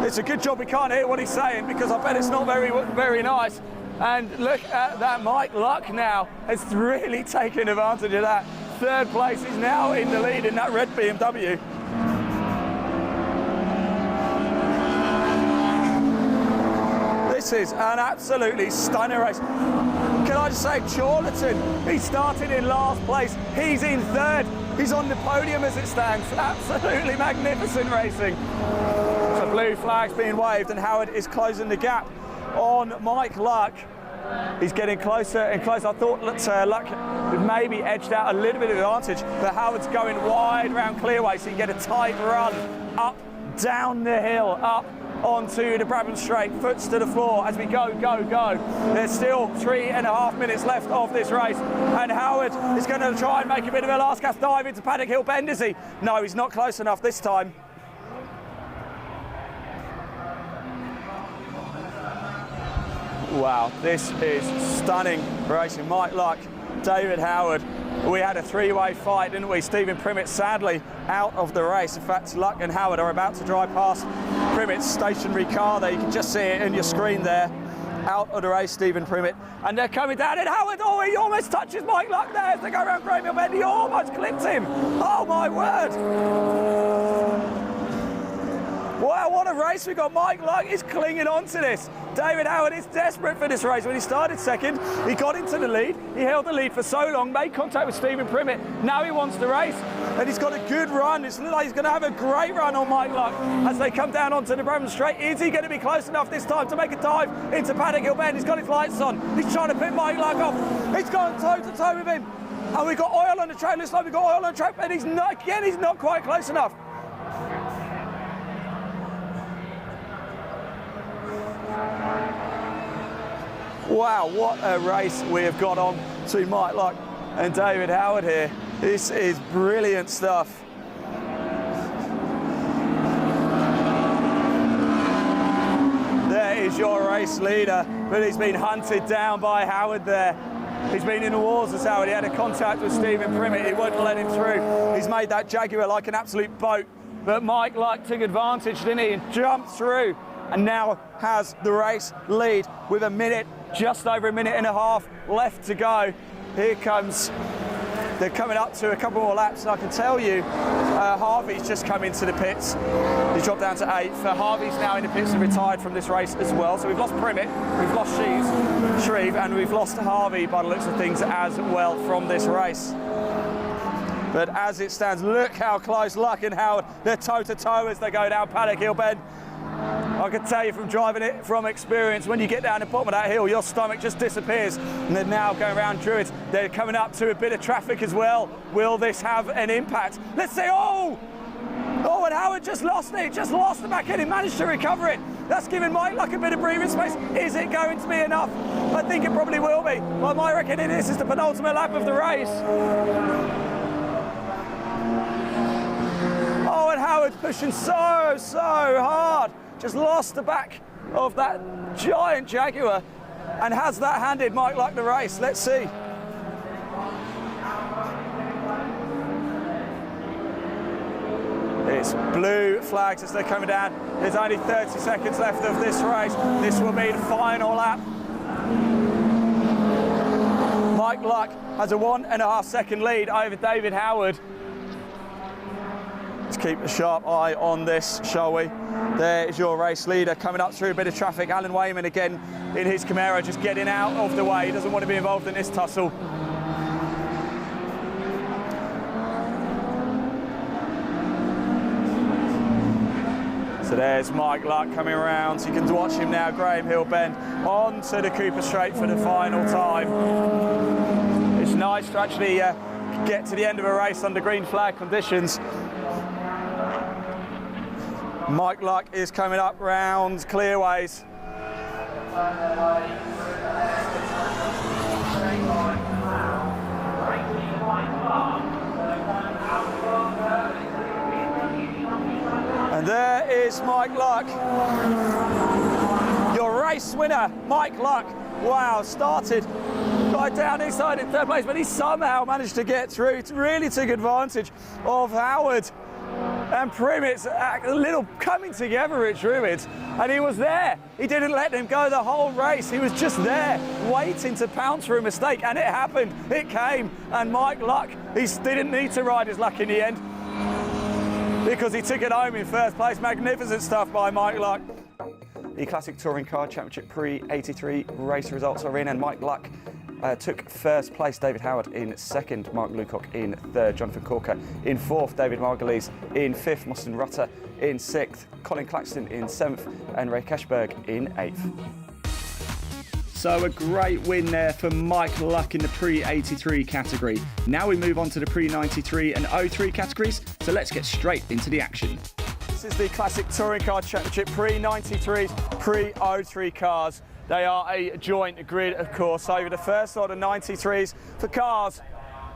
it's a good job we can't hear what he's saying because I bet it's not very, very nice. And look at that. Mike Luck now has really taken advantage of that. 3rd place is now in the lead in that red BMW. This is an absolutely stunning race. Can I just say, Chorlton, he started in last place. He's in 3rd. He's on the podium as it stands. Absolutely magnificent racing. So blue flag's being waved and Howard is closing the gap on Mike Luck. He's getting closer and closer. I thought Luck maybe edged out a little bit of advantage, but Howard's going wide around Clearway so you can get a tight run up, down the hill, up onto the Brabham Straight, foots to the floor as we go. There's still 3.5 minutes left of this race, and Howard is going to try and make a bit of a last gasp dive into Paddock Hill Bend, is he? No, he's not close enough this time. Wow, this is stunning racing. Mike Luck, David Howard. We had a 3-way fight, didn't we? Stephen Primmett sadly out of the race. In fact, Luck and Howard are about to drive past Primmett's stationary car there. You can just see it in your screen there. Out of the race, Stephen Primmett. And they're coming down, and Howard, oh, he almost touches Mike Luck there as they go around Graham Hill Bend. He almost clipped him. Oh, my word. Wow, what a race we got. Mike Luck is clinging on to this. David Howard is desperate for this race. When he started 2nd, he got into the lead. He held the lead for so long, made contact with Stephen Primmett. Now he wants the race, and he's got a good run. It's like he's going to have a great run on Mike Luck as they come down onto the Brabham Straight. Is he going to be close enough this time to make a dive into Paddock Hill Bend? He's got his lights on. He's trying to put Mike Luck off. He's going toe-to-toe with him. And we've got oil on the track. Looks like we've got oil on the track, and he's not quite close enough. Wow, what a race we have got on between Mike Luck and David Howard here. This is brilliant stuff. There is your race leader, but he's been hunted down by Howard there. He's been in the wars as Howard. He had a contact with Stephen Primmett. He wouldn't let him through. He's made that Jaguar like an absolute boat. but Mike Luck took advantage, didn't he, and jumped through, and now has the race lead with a minute, just over a minute and a half left to go. Here comes, they're coming up to a couple more laps, and I can tell you, Harvey's just come into the pits. He's dropped down to 8th. Harvey's now in the pits and retired from this race as well. So we've lost Primmett, we've lost Shreve, and we've lost Harvey by the looks of things as well from this race. But as it stands, look how close Luck and Howard, they're toe-to-toe as they go down Paddock Hill Bend. I can tell you from driving it from experience, when you get down the bottom of that hill, your stomach just disappears. And they're now going around Druids. They're coming up to a bit of traffic as well. Will this have an impact? Let's see, oh, and Howard just lost it, just lost the back end. He managed to recover it. That's giving Mike Luck a bit of breathing space. Is it going to be enough? I think it probably will be. But my reckoning, this is the penultimate lap of the race. Oh, and Howard's pushing so hard. Just lost the back of that giant Jaguar, and has that handed Mike Luck the race. Let's see. It's blue flags as they're coming down. There's only 30 seconds left of this race. This will be the final lap. Mike Luck has a 1.5 second lead over David Howard. Let's keep a sharp eye on this, shall we? There is your race leader coming up through a bit of traffic. Alan Wayman again in his Camaro, just getting out of the way. He doesn't want to be involved in this tussle. So there's Mike Luck coming around. So you can watch him now, Graham Hill Bend, onto the Cooper Straight for the final time. It's nice to actually get to the end of a race under green flag conditions. Mike Luck is coming up round Clearways. And there is Mike Luck, your race winner, Mike Luck. Wow, started right down inside in 3rd place, but he somehow managed to get through. It really took advantage of Howard and Primmett's a little coming together at Druids, and he was there. He didn't let them go the whole race. He was just there, waiting to pounce for a mistake, and it happened. It came, and Mike Luck, he didn't need to ride his luck in the end because he took it home in 1st place. Magnificent stuff by Mike Luck. The Classic Touring Car Championship Pre-83 race results are in, and Mike Luck took 1st place, David Howard in 2nd, Mark Lucock in 3rd, Jonathan Corker in 4th, David Margulies in 5th, Mostyn Rutter in 6th, Colin Claxton in 7th, and Ray Cashberg in 8th. So a great win there for Mike Luck in the Pre-83 category. Now we move on to the Pre-93 and 03 categories, so let's get straight into the action. This is the Classic Touring Car Championship Pre-93s, Pre-03 cars. They are a joint grid, of course, over the first lot of 93s for cars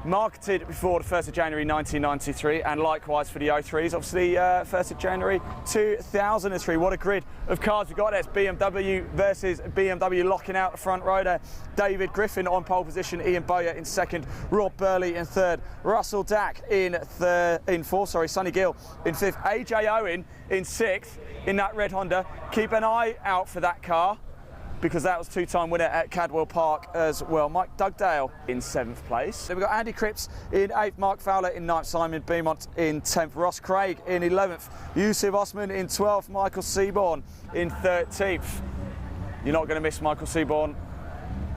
marketed before the 1st of January 1993, and likewise for the 03s, obviously 1st of January 2003. What a grid of cars we've got there. It's BMW versus BMW locking out the front row there. David Griffin on pole position, Ian Bowyer in 2nd, Rob Burley in 3rd, Russell Dack in 4th, Sonny Gill in 5th, AJ Owen in 6th in that red Honda. Keep an eye out for that car, because that was 2-time winner at Cadwell Park as well. Mike Dugdale in 7th place. Then we've got Andy Cripps in 8th, Mark Fowler in 9th, Simon Beaumont in 10th, Ross Craig in 11th, Yusuf Osman in 12th, Michael Seaborn in 13th. You're not going to miss Michael Seaborn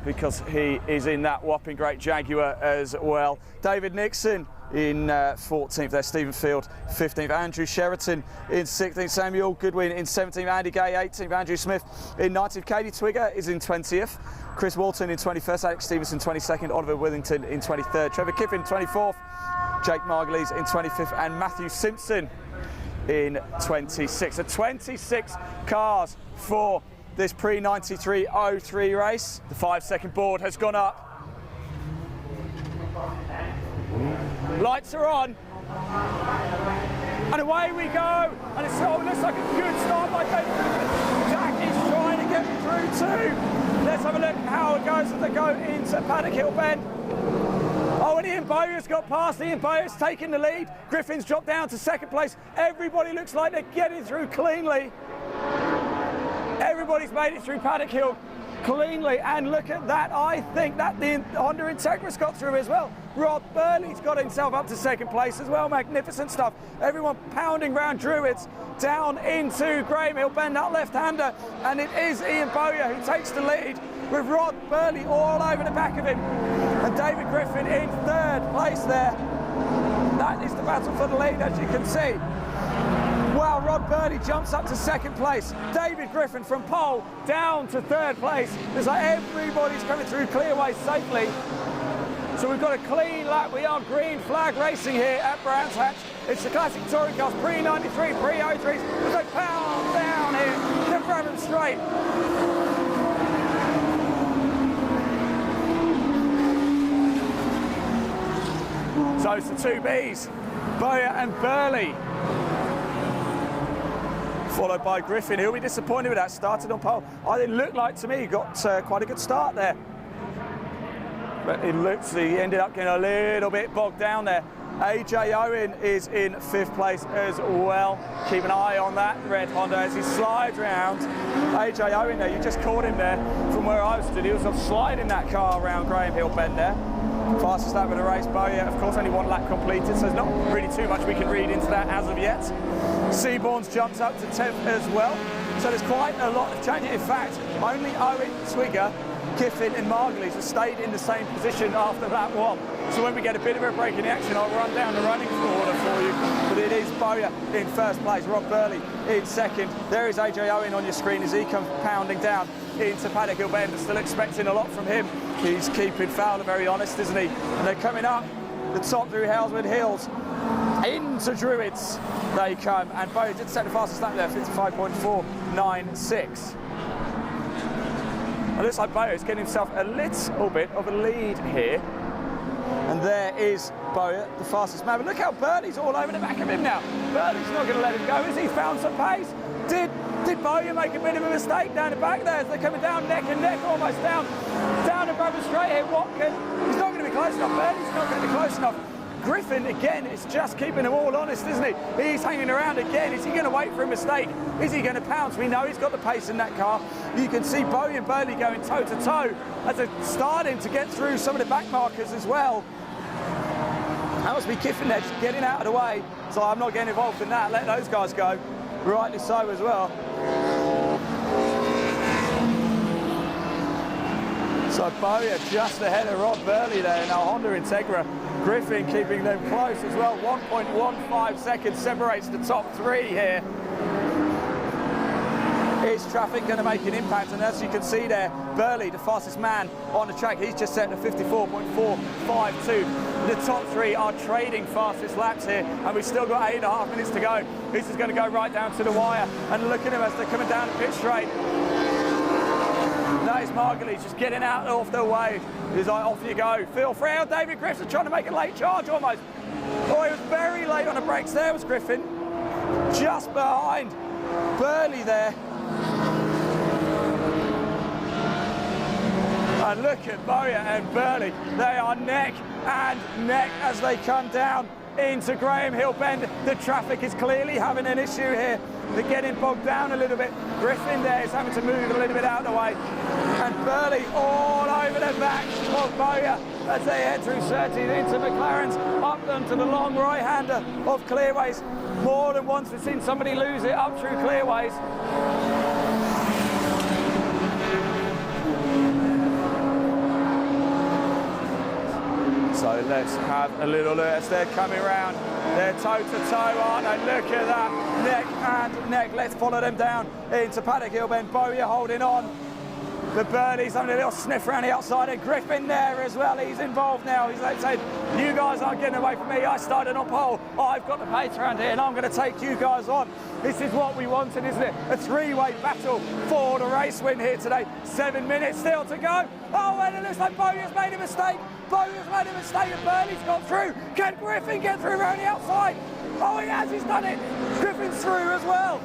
because he is in that whopping great Jaguar as well. David Nixon in 14th there, Stephen Field 15th, Andrew Sheraton in 16th, Samuel Goodwin in 17th, Andy Gay 18th, Andrew Smith in 19th, Katie Twigger is in 20th, Chris Walton in 21st, Alex Stevenson 22nd, Oliver Withington in 23rd, Trevor Kiffin 24th, Jake Margulies in 25th, and Matthew Simpson in 26th. So 26 cars for this Pre-93 race. The 5-second board has gone up. Lights are on, and away we go, and it looks like a good start by David Griffin. Jack is trying to get through too. Let's have a look how it goes as they go into Paddock Hill Bend. Oh, and he Ian Bowyer's got past. Ian Bowyer's taking the lead. Griffin's dropped down to second place. Everybody looks like they're getting through cleanly. Everybody's made it through Paddock Hill cleanly, and look at that. I think that the Honda Integra's got through as well. Rod Burley's got himself up to second place as well. Magnificent stuff. Everyone pounding round Druids down into Graham Hill Bend, that left-hander, and it is Ian Bowyer who takes the lead with Rod Burley all over the back of him, and David Griffin in third place there. That is the battle for the lead, as you can see. Wow, Rod Burley jumps up to second place. David Griffin from pole down to third place. It's like everybody's coming through clearways safely. So we've got a clean lap. We are green flag racing here at Brands Hatch. It's the classic touring cars, pre-93, pre-03s. As they pound down here to Bramham Straight. So it's the two Bs, Bowyer and Burley. Followed by Griffin. He'll be disappointed with that. Started on pole. It looked like to me he got quite a good start there. But it looks he ended up getting a little bit bogged down there. AJ Owen is in fifth place as well. Keep an eye on that red Honda as he slides round. AJ Owen there, you just caught him there from where I was stood. He was sliding that car around Graham Hill Bend there. Fastest lap of the race, Bowyer, of course, only one lap completed, so there's not really too much we can read into that as of yet. Seaborn's jumped up to 10th as well, so there's quite a lot of change. In fact, only Owen, Swigger, Kiffin and Margulies have stayed in the same position after that one. So when we get a bit of a break in the action, I'll run down the running order for you. But it is Bowyer in first place, Rob Burley in second. There is AJ Owen on your screen as he comes pounding down into Paddock Hill Bend. Still expecting a lot from him. He's keeping Fowler very honest, isn't he? And they're coming up the top through Haleswood Hills into Druids. They come, and Bowyer did set the fastest lap there, 55.496. It looks like Bowyer's getting himself a little bit of a lead here. And there is Bowyer, the fastest man. But look how Burley's all over the back of him now. Burley's not going to let him go, has he? Found some pace. Did Bowyer make a bit of a mistake down the back there as they're coming down neck and neck, almost down the Bramham Straight here. Watkin, he's not going to be close enough. Burley's not going to be close enough. Griffin, again, is just keeping them all honest, isn't he? He's hanging around again. Is he going to wait for a mistake? Is he going to pounce? We know he's got the pace in that car. You can see Bowyer and Burley going toe-to-toe as they're starting to get through some of the back markers as well. That must be Kiffin there, just getting out of the way. So I'm not getting involved in that. Let those guys go. Rightly so as well. So Bowyer just ahead of Rod Burley there. Now Honda Integra. Griffin keeping them close as well. 1.15 seconds separates the top three here. Is traffic going to make an impact? And as you can see there, Burley, the fastest man on the track, he's just set to 54.452. The top three are trading fastest laps here, and we've still got 8.5 minutes to go. This is going to go right down to the wire, and look at them as they're coming down the pit straight. That is Margulies just getting out off the way. He's like, off you go. Feel free. David Griffin trying to make a late charge almost. Oh, he was very late on the brakes. There was Griffin. Just behind Burley there. And look at Bowyer and Burley. They are neck and neck as they come down into Graham Hill Bend. The traffic is clearly having an issue here. They're getting bogged down a little bit. Griffin there is having to move a little bit out of the way. And Burley all over the back of Bowyer as they head through Surtees into McLaren's, up them to the long right-hander of Clearways. More than once we've seen somebody lose it up through Clearways. So let's have a little look as they're coming around. They're toe-to-toe, aren't they? Look at that, neck and neck. Let's follow them down into Paddock Hill Bend. Bowyer holding on. The Burley's having a little sniff around the outside, and Griffin there as well. He's involved now. He's like saying, you guys aren't getting away from me. I started on pole. I've got the pace around here, and I'm going to take you guys on. This is what we wanted, isn't it? A three-way battle for the race win here today. 7 minutes still to go. Oh, and it looks like Bowyer's made a mistake. Bowyer's made a mistake, and Burley's got through. Can Griffin get through around the outside? Oh, he has. He's done it. Griffin's through as well.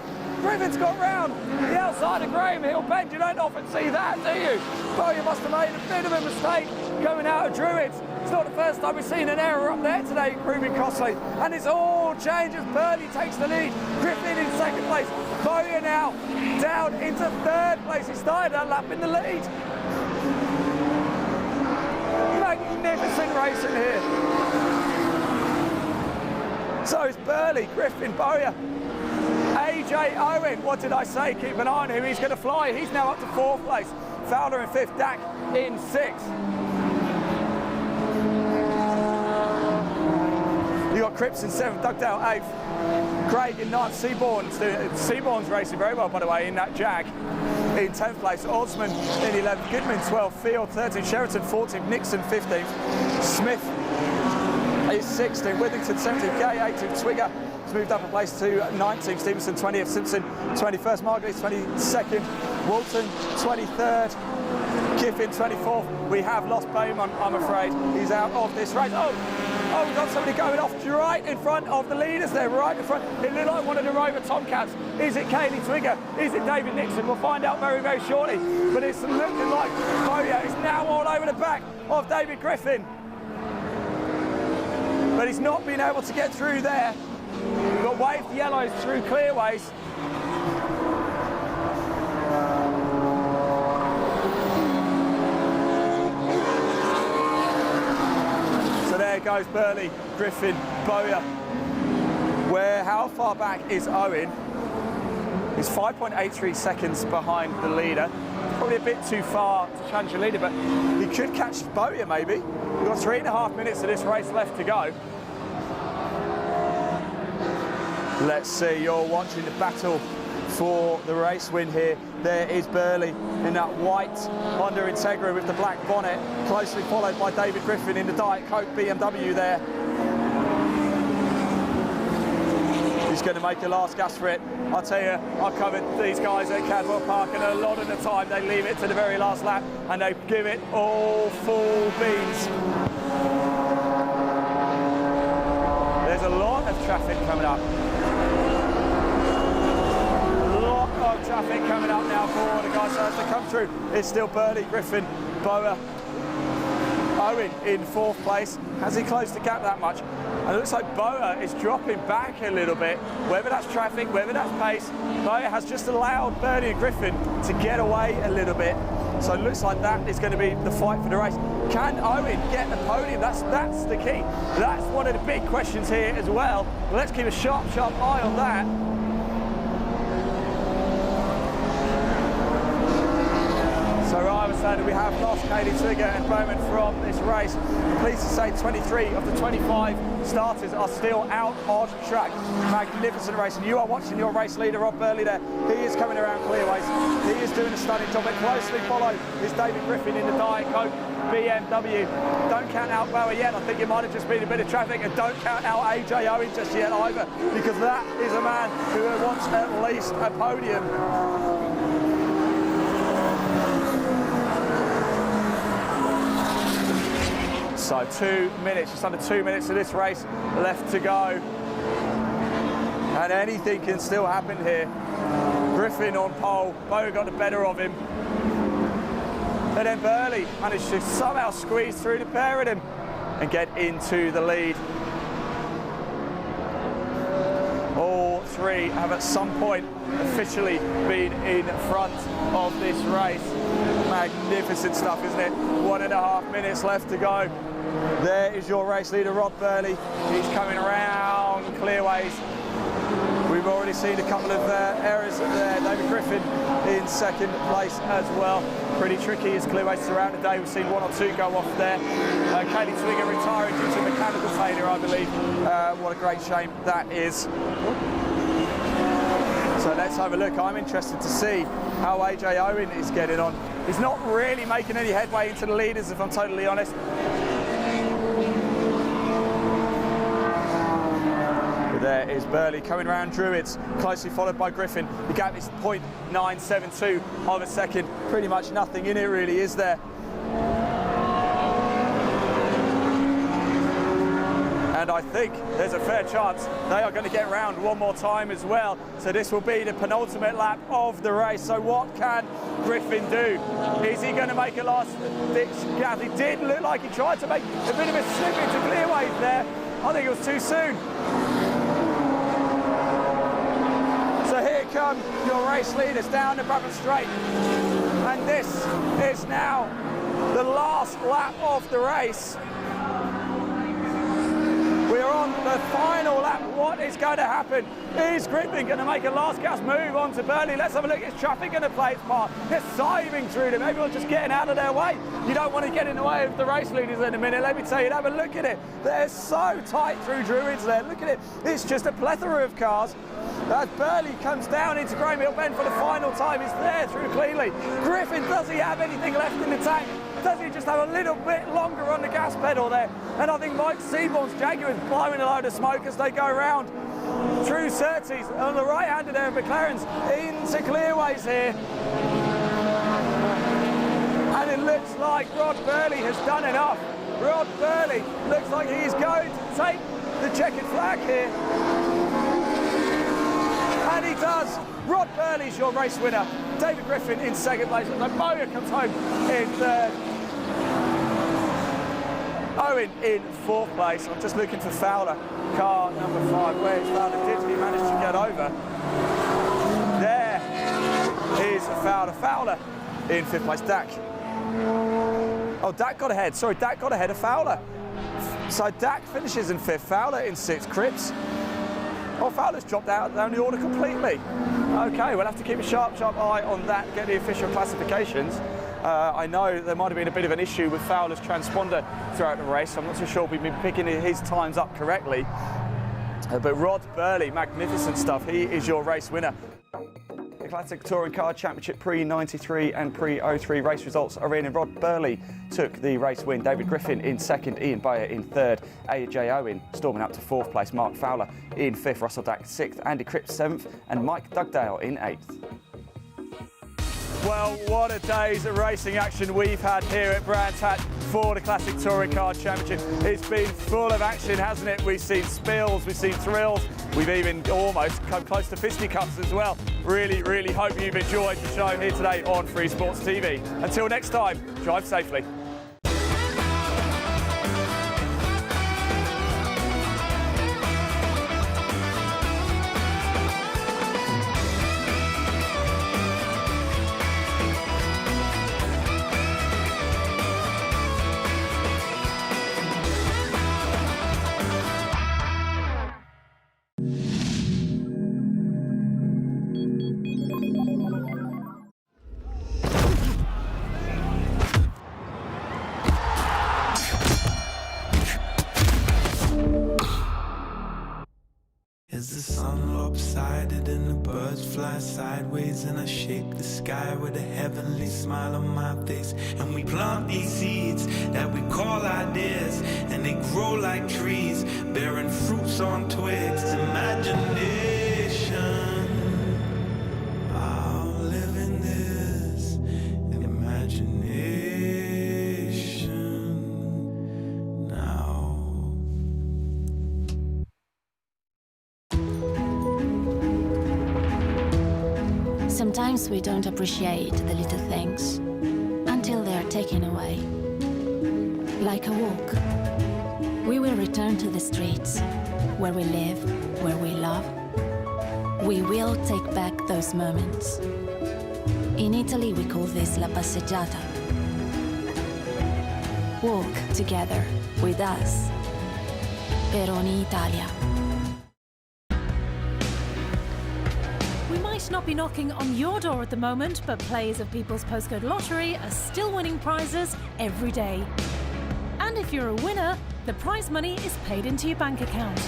Griffin's got round the outside of Graham Hill bend. You don't often see that, do you? Well, you must have made a bit of a mistake going out of Druids. It's not the first time we've seen an error up there today, proving costly. And it's all changes. Burley takes the lead. Griffin in second place. Bowyer now down into third place. He started that lap in the lead. Magnificent racing here. So it's Burley, Griffin, Bowyer. AJ Owen, what did I say? Keep an eye on him, he's going to fly. He's now up to fourth place. Fowler in fifth, Dak in sixth. You got Cripps in seventh, Dugdale eighth, Craig in ninth, Seaborn's racing very well, by the way, in that Jag. In 10th place, Osman in 11th, Goodman 12th, Field 13th, Sheraton 14th, Nixon 15th, Smith is 16th, Withington 17th, Gay 18th, Twigger has moved up a place to 19th, Stevenson 20th, Simpson 21st, Margulies 22nd, Walton 23rd, Kiffin 24th. We have lost Bowman, I'm afraid. He's out of this race. Oh, we've got somebody going off right in front of the leaders there, right in front. It looked like one of the Rover Tomcats. Is it Kaylee Twigger? Is it David Nixon? We'll find out very, very shortly. But it's looking like Bowyer is now all over the back of David Griffin. But he's not been able to get through there. We've got waved yellows through clearways. So there goes Burley, Griffin, Bowyer. How far back is Owen? He's 5.83 seconds behind the leader. Probably a bit too far to challenge the leader, but he could catch Bowyer maybe. We've got 3.5 minutes of this race left to go. Let's see, you're watching the battle for the race win here. There is Burley in that white Honda Integra with the black bonnet, closely followed by David Griffin in the Diet Coke BMW there. He's going to make a last gasp for it. I'll tell you, I covered these guys at Cadwell Park, and a lot of the time they leave it to the very last lap and they give it all full beans. There's a lot of traffic coming up. A lot of traffic coming up now for the guys as they come through. It's still Burley, Griffin, Bowyer. Owen in fourth place. Has he closed the gap that much? And it looks like Bowyer is dropping back a little bit. Whether that's traffic, whether that's pace, Bowyer has just allowed Burley and Griffin to get away a little bit. So it looks like that is going to be the fight for the race. Can Owen get the podium? That's the key. That's one of the big questions here as well. But let's keep a sharp eye on that. So I was saying that we have lost Kaylee Twigger and Bowman from this race. Pleased to say 23 of the 25 starters are still out on track. Magnificent race, and you are watching your race leader, Rob Burley there. He is coming around clearways. He is doing a stunning job, but closely followed is David Griffin in the Diet Coke BMW. Don't count out Bowyer yet. I think it might have just been a bit of traffic, and don't count out AJ Owen just yet either, because that is a man who wants at least a podium. So 2 minutes, just under 2 minutes of this race left to go. And anything can still happen here. Griffin on pole, Bowyer got the better of him. And then Burley managed to somehow squeeze through the pair of them and get into the lead. All three have at some point officially been in front of this race. Magnificent stuff, isn't it? 1.5 minutes left to go. There is your race leader, Rob Burley. He's coming around clearways. We've already seen a couple of errors there. David Griffin in second place as well. Pretty tricky as clearways throughout the day. We've seen one or two go off there. Kaylee Twigger retiring due to mechanical failure, I believe. What a great shame that is. So let's have a look. I'm interested to see how AJ Owen is getting on. He's not really making any headway into the leaders, if I'm totally honest. There is Burley coming around Druids, closely followed by Griffin. The gap is 0.972 of a second. Pretty much nothing in it really, is there? and I think there's a fair chance they are going to get round one more time as well. So this will be the penultimate lap of the race. So what can Griffin do? Is he going to make a last-ditch gap? He did look like he tried to make a bit of a slip into clearways there. I think it was too soon. So here come your race leaders down the Brabham Straight. And this is now the last lap of the race. We're on the final lap. What is going to happen? Is Griffin going to make a last gasp move on to Burley? Let's have a look. Is traffic going to play its part? They're siving through them. Everyone's just getting out of their way. You don't want to get in the way of the race leaders in a minute. Let me tell you, have a look at it. They're so tight through Druids there. Look at it. It's just a plethora of cars. As Burley comes down into Graham Hill Bend for the final time, he's there through cleanly. Griffin, does he have anything left in the tank? Does he just have a little bit longer on the gas pedal there? And I think Mike Seaborn's Jaguar is blowing a load of smoke as they go round through Surtees on the right hand of their McLarens into clearways here. And it looks like Rod Burley has done enough. Rod Burley looks like he's going to take the checkered flag here. And he does. Rod Burley's your race winner. David Griffin in second place. And Moya comes home in third. Owen in fourth place. I'm just looking for Fowler, car number 5. Where's Fowler? Did he manage to get over? There is Fowler. Fowler in 5th place. Dak. Oh, Dak got ahead. Sorry, Dak got ahead of Fowler. So Dak finishes in 5th. Fowler in 6th. Cripps. Oh, Fowler's dropped out down the order completely. Okay, we'll have to keep a sharp eye on that, get the official classifications. I know there might have been a bit of an issue with Fowler's transponder throughout the race. I'm not so sure we've been picking his times up correctly. But Rod Burley, magnificent stuff. He is your race winner. The Classic Touring Car Championship pre-93 and pre-03 race results are in, and Rod Burley took the race win. David Griffin in 2nd, Ian Bayer in 3rd, AJ Owen storming up to 4th place, Mark Fowler in 5th, Russell Dak 6th, Andy Cripps 7th, and Mike Dugdale in 8th. Well, what a day's of racing action we've had here at Brands Hatch for the Classic Touring Car Championship. It's been full of action, hasn't it? We've seen spills, we've seen thrills, we've even almost come close to fisticuffs as well. Really, really hope you've enjoyed the show here today on Free Sports TV. Until next time, drive safely. Is the sun lopsided and the birds fly sideways, and I shake the sky with a heavenly smile on my face, and we plant these seeds that we call ideas, and they grow like trees bearing fruits on twigs. Imagination, I'll live in this imagination now. Sometimes we don't appreciate the little things until they are taken away. Like a walk. We will return to the streets, where we live, where we love. We will take back those moments. In Italy, we call this la passeggiata. Walk together with us. Per ogni Italia. Not be knocking on your door at the moment, but players of People's Postcode Lottery are still winning prizes every day. And if you're a winner, the prize money is paid into your bank account.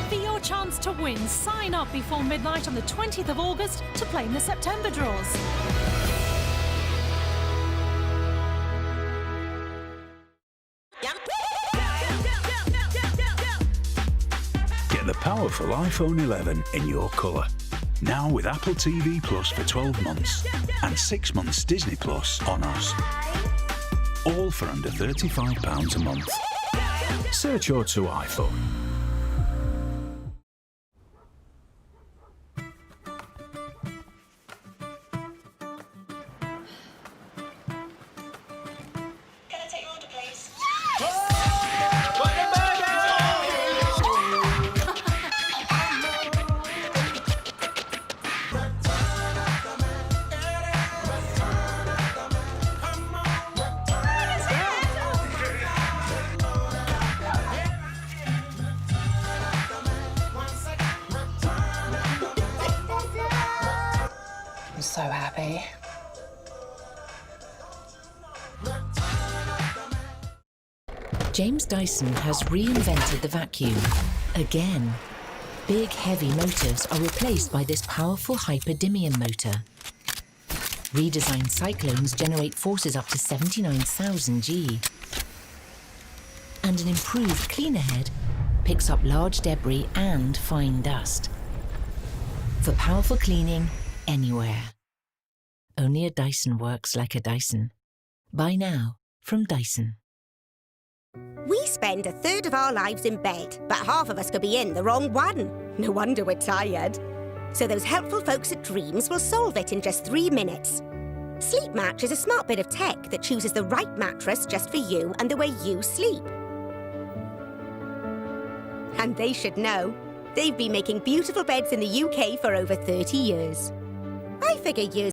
For your chance to win, sign up before midnight on the 20th of August to play in the September draws. The powerful iPhone 11 in your colour. Now with Apple TV Plus for 12 months and 6 months Disney Plus on us. all for under £35 a month. Search your to iPhone. I'm so happy. James Dyson has reinvented the vacuum. Again. Big, heavy motors are replaced by this powerful hyperdymium motor. Redesigned cyclones generate forces up to 79,000 G. And an improved cleaner head picks up large debris and fine dust. For powerful cleaning anywhere. Only a Dyson works like a Dyson. Buy now from Dyson. We spend a third of our lives in bed, but half of us could be in the wrong one. No wonder we're tired. So those helpful folks at Dreams will solve it in just 3 minutes. Sleep Match is a smart bit of tech that chooses the right mattress just for you and the way you sleep. And they should know. They've been making beautiful beds in the UK for over 30 years. I figure years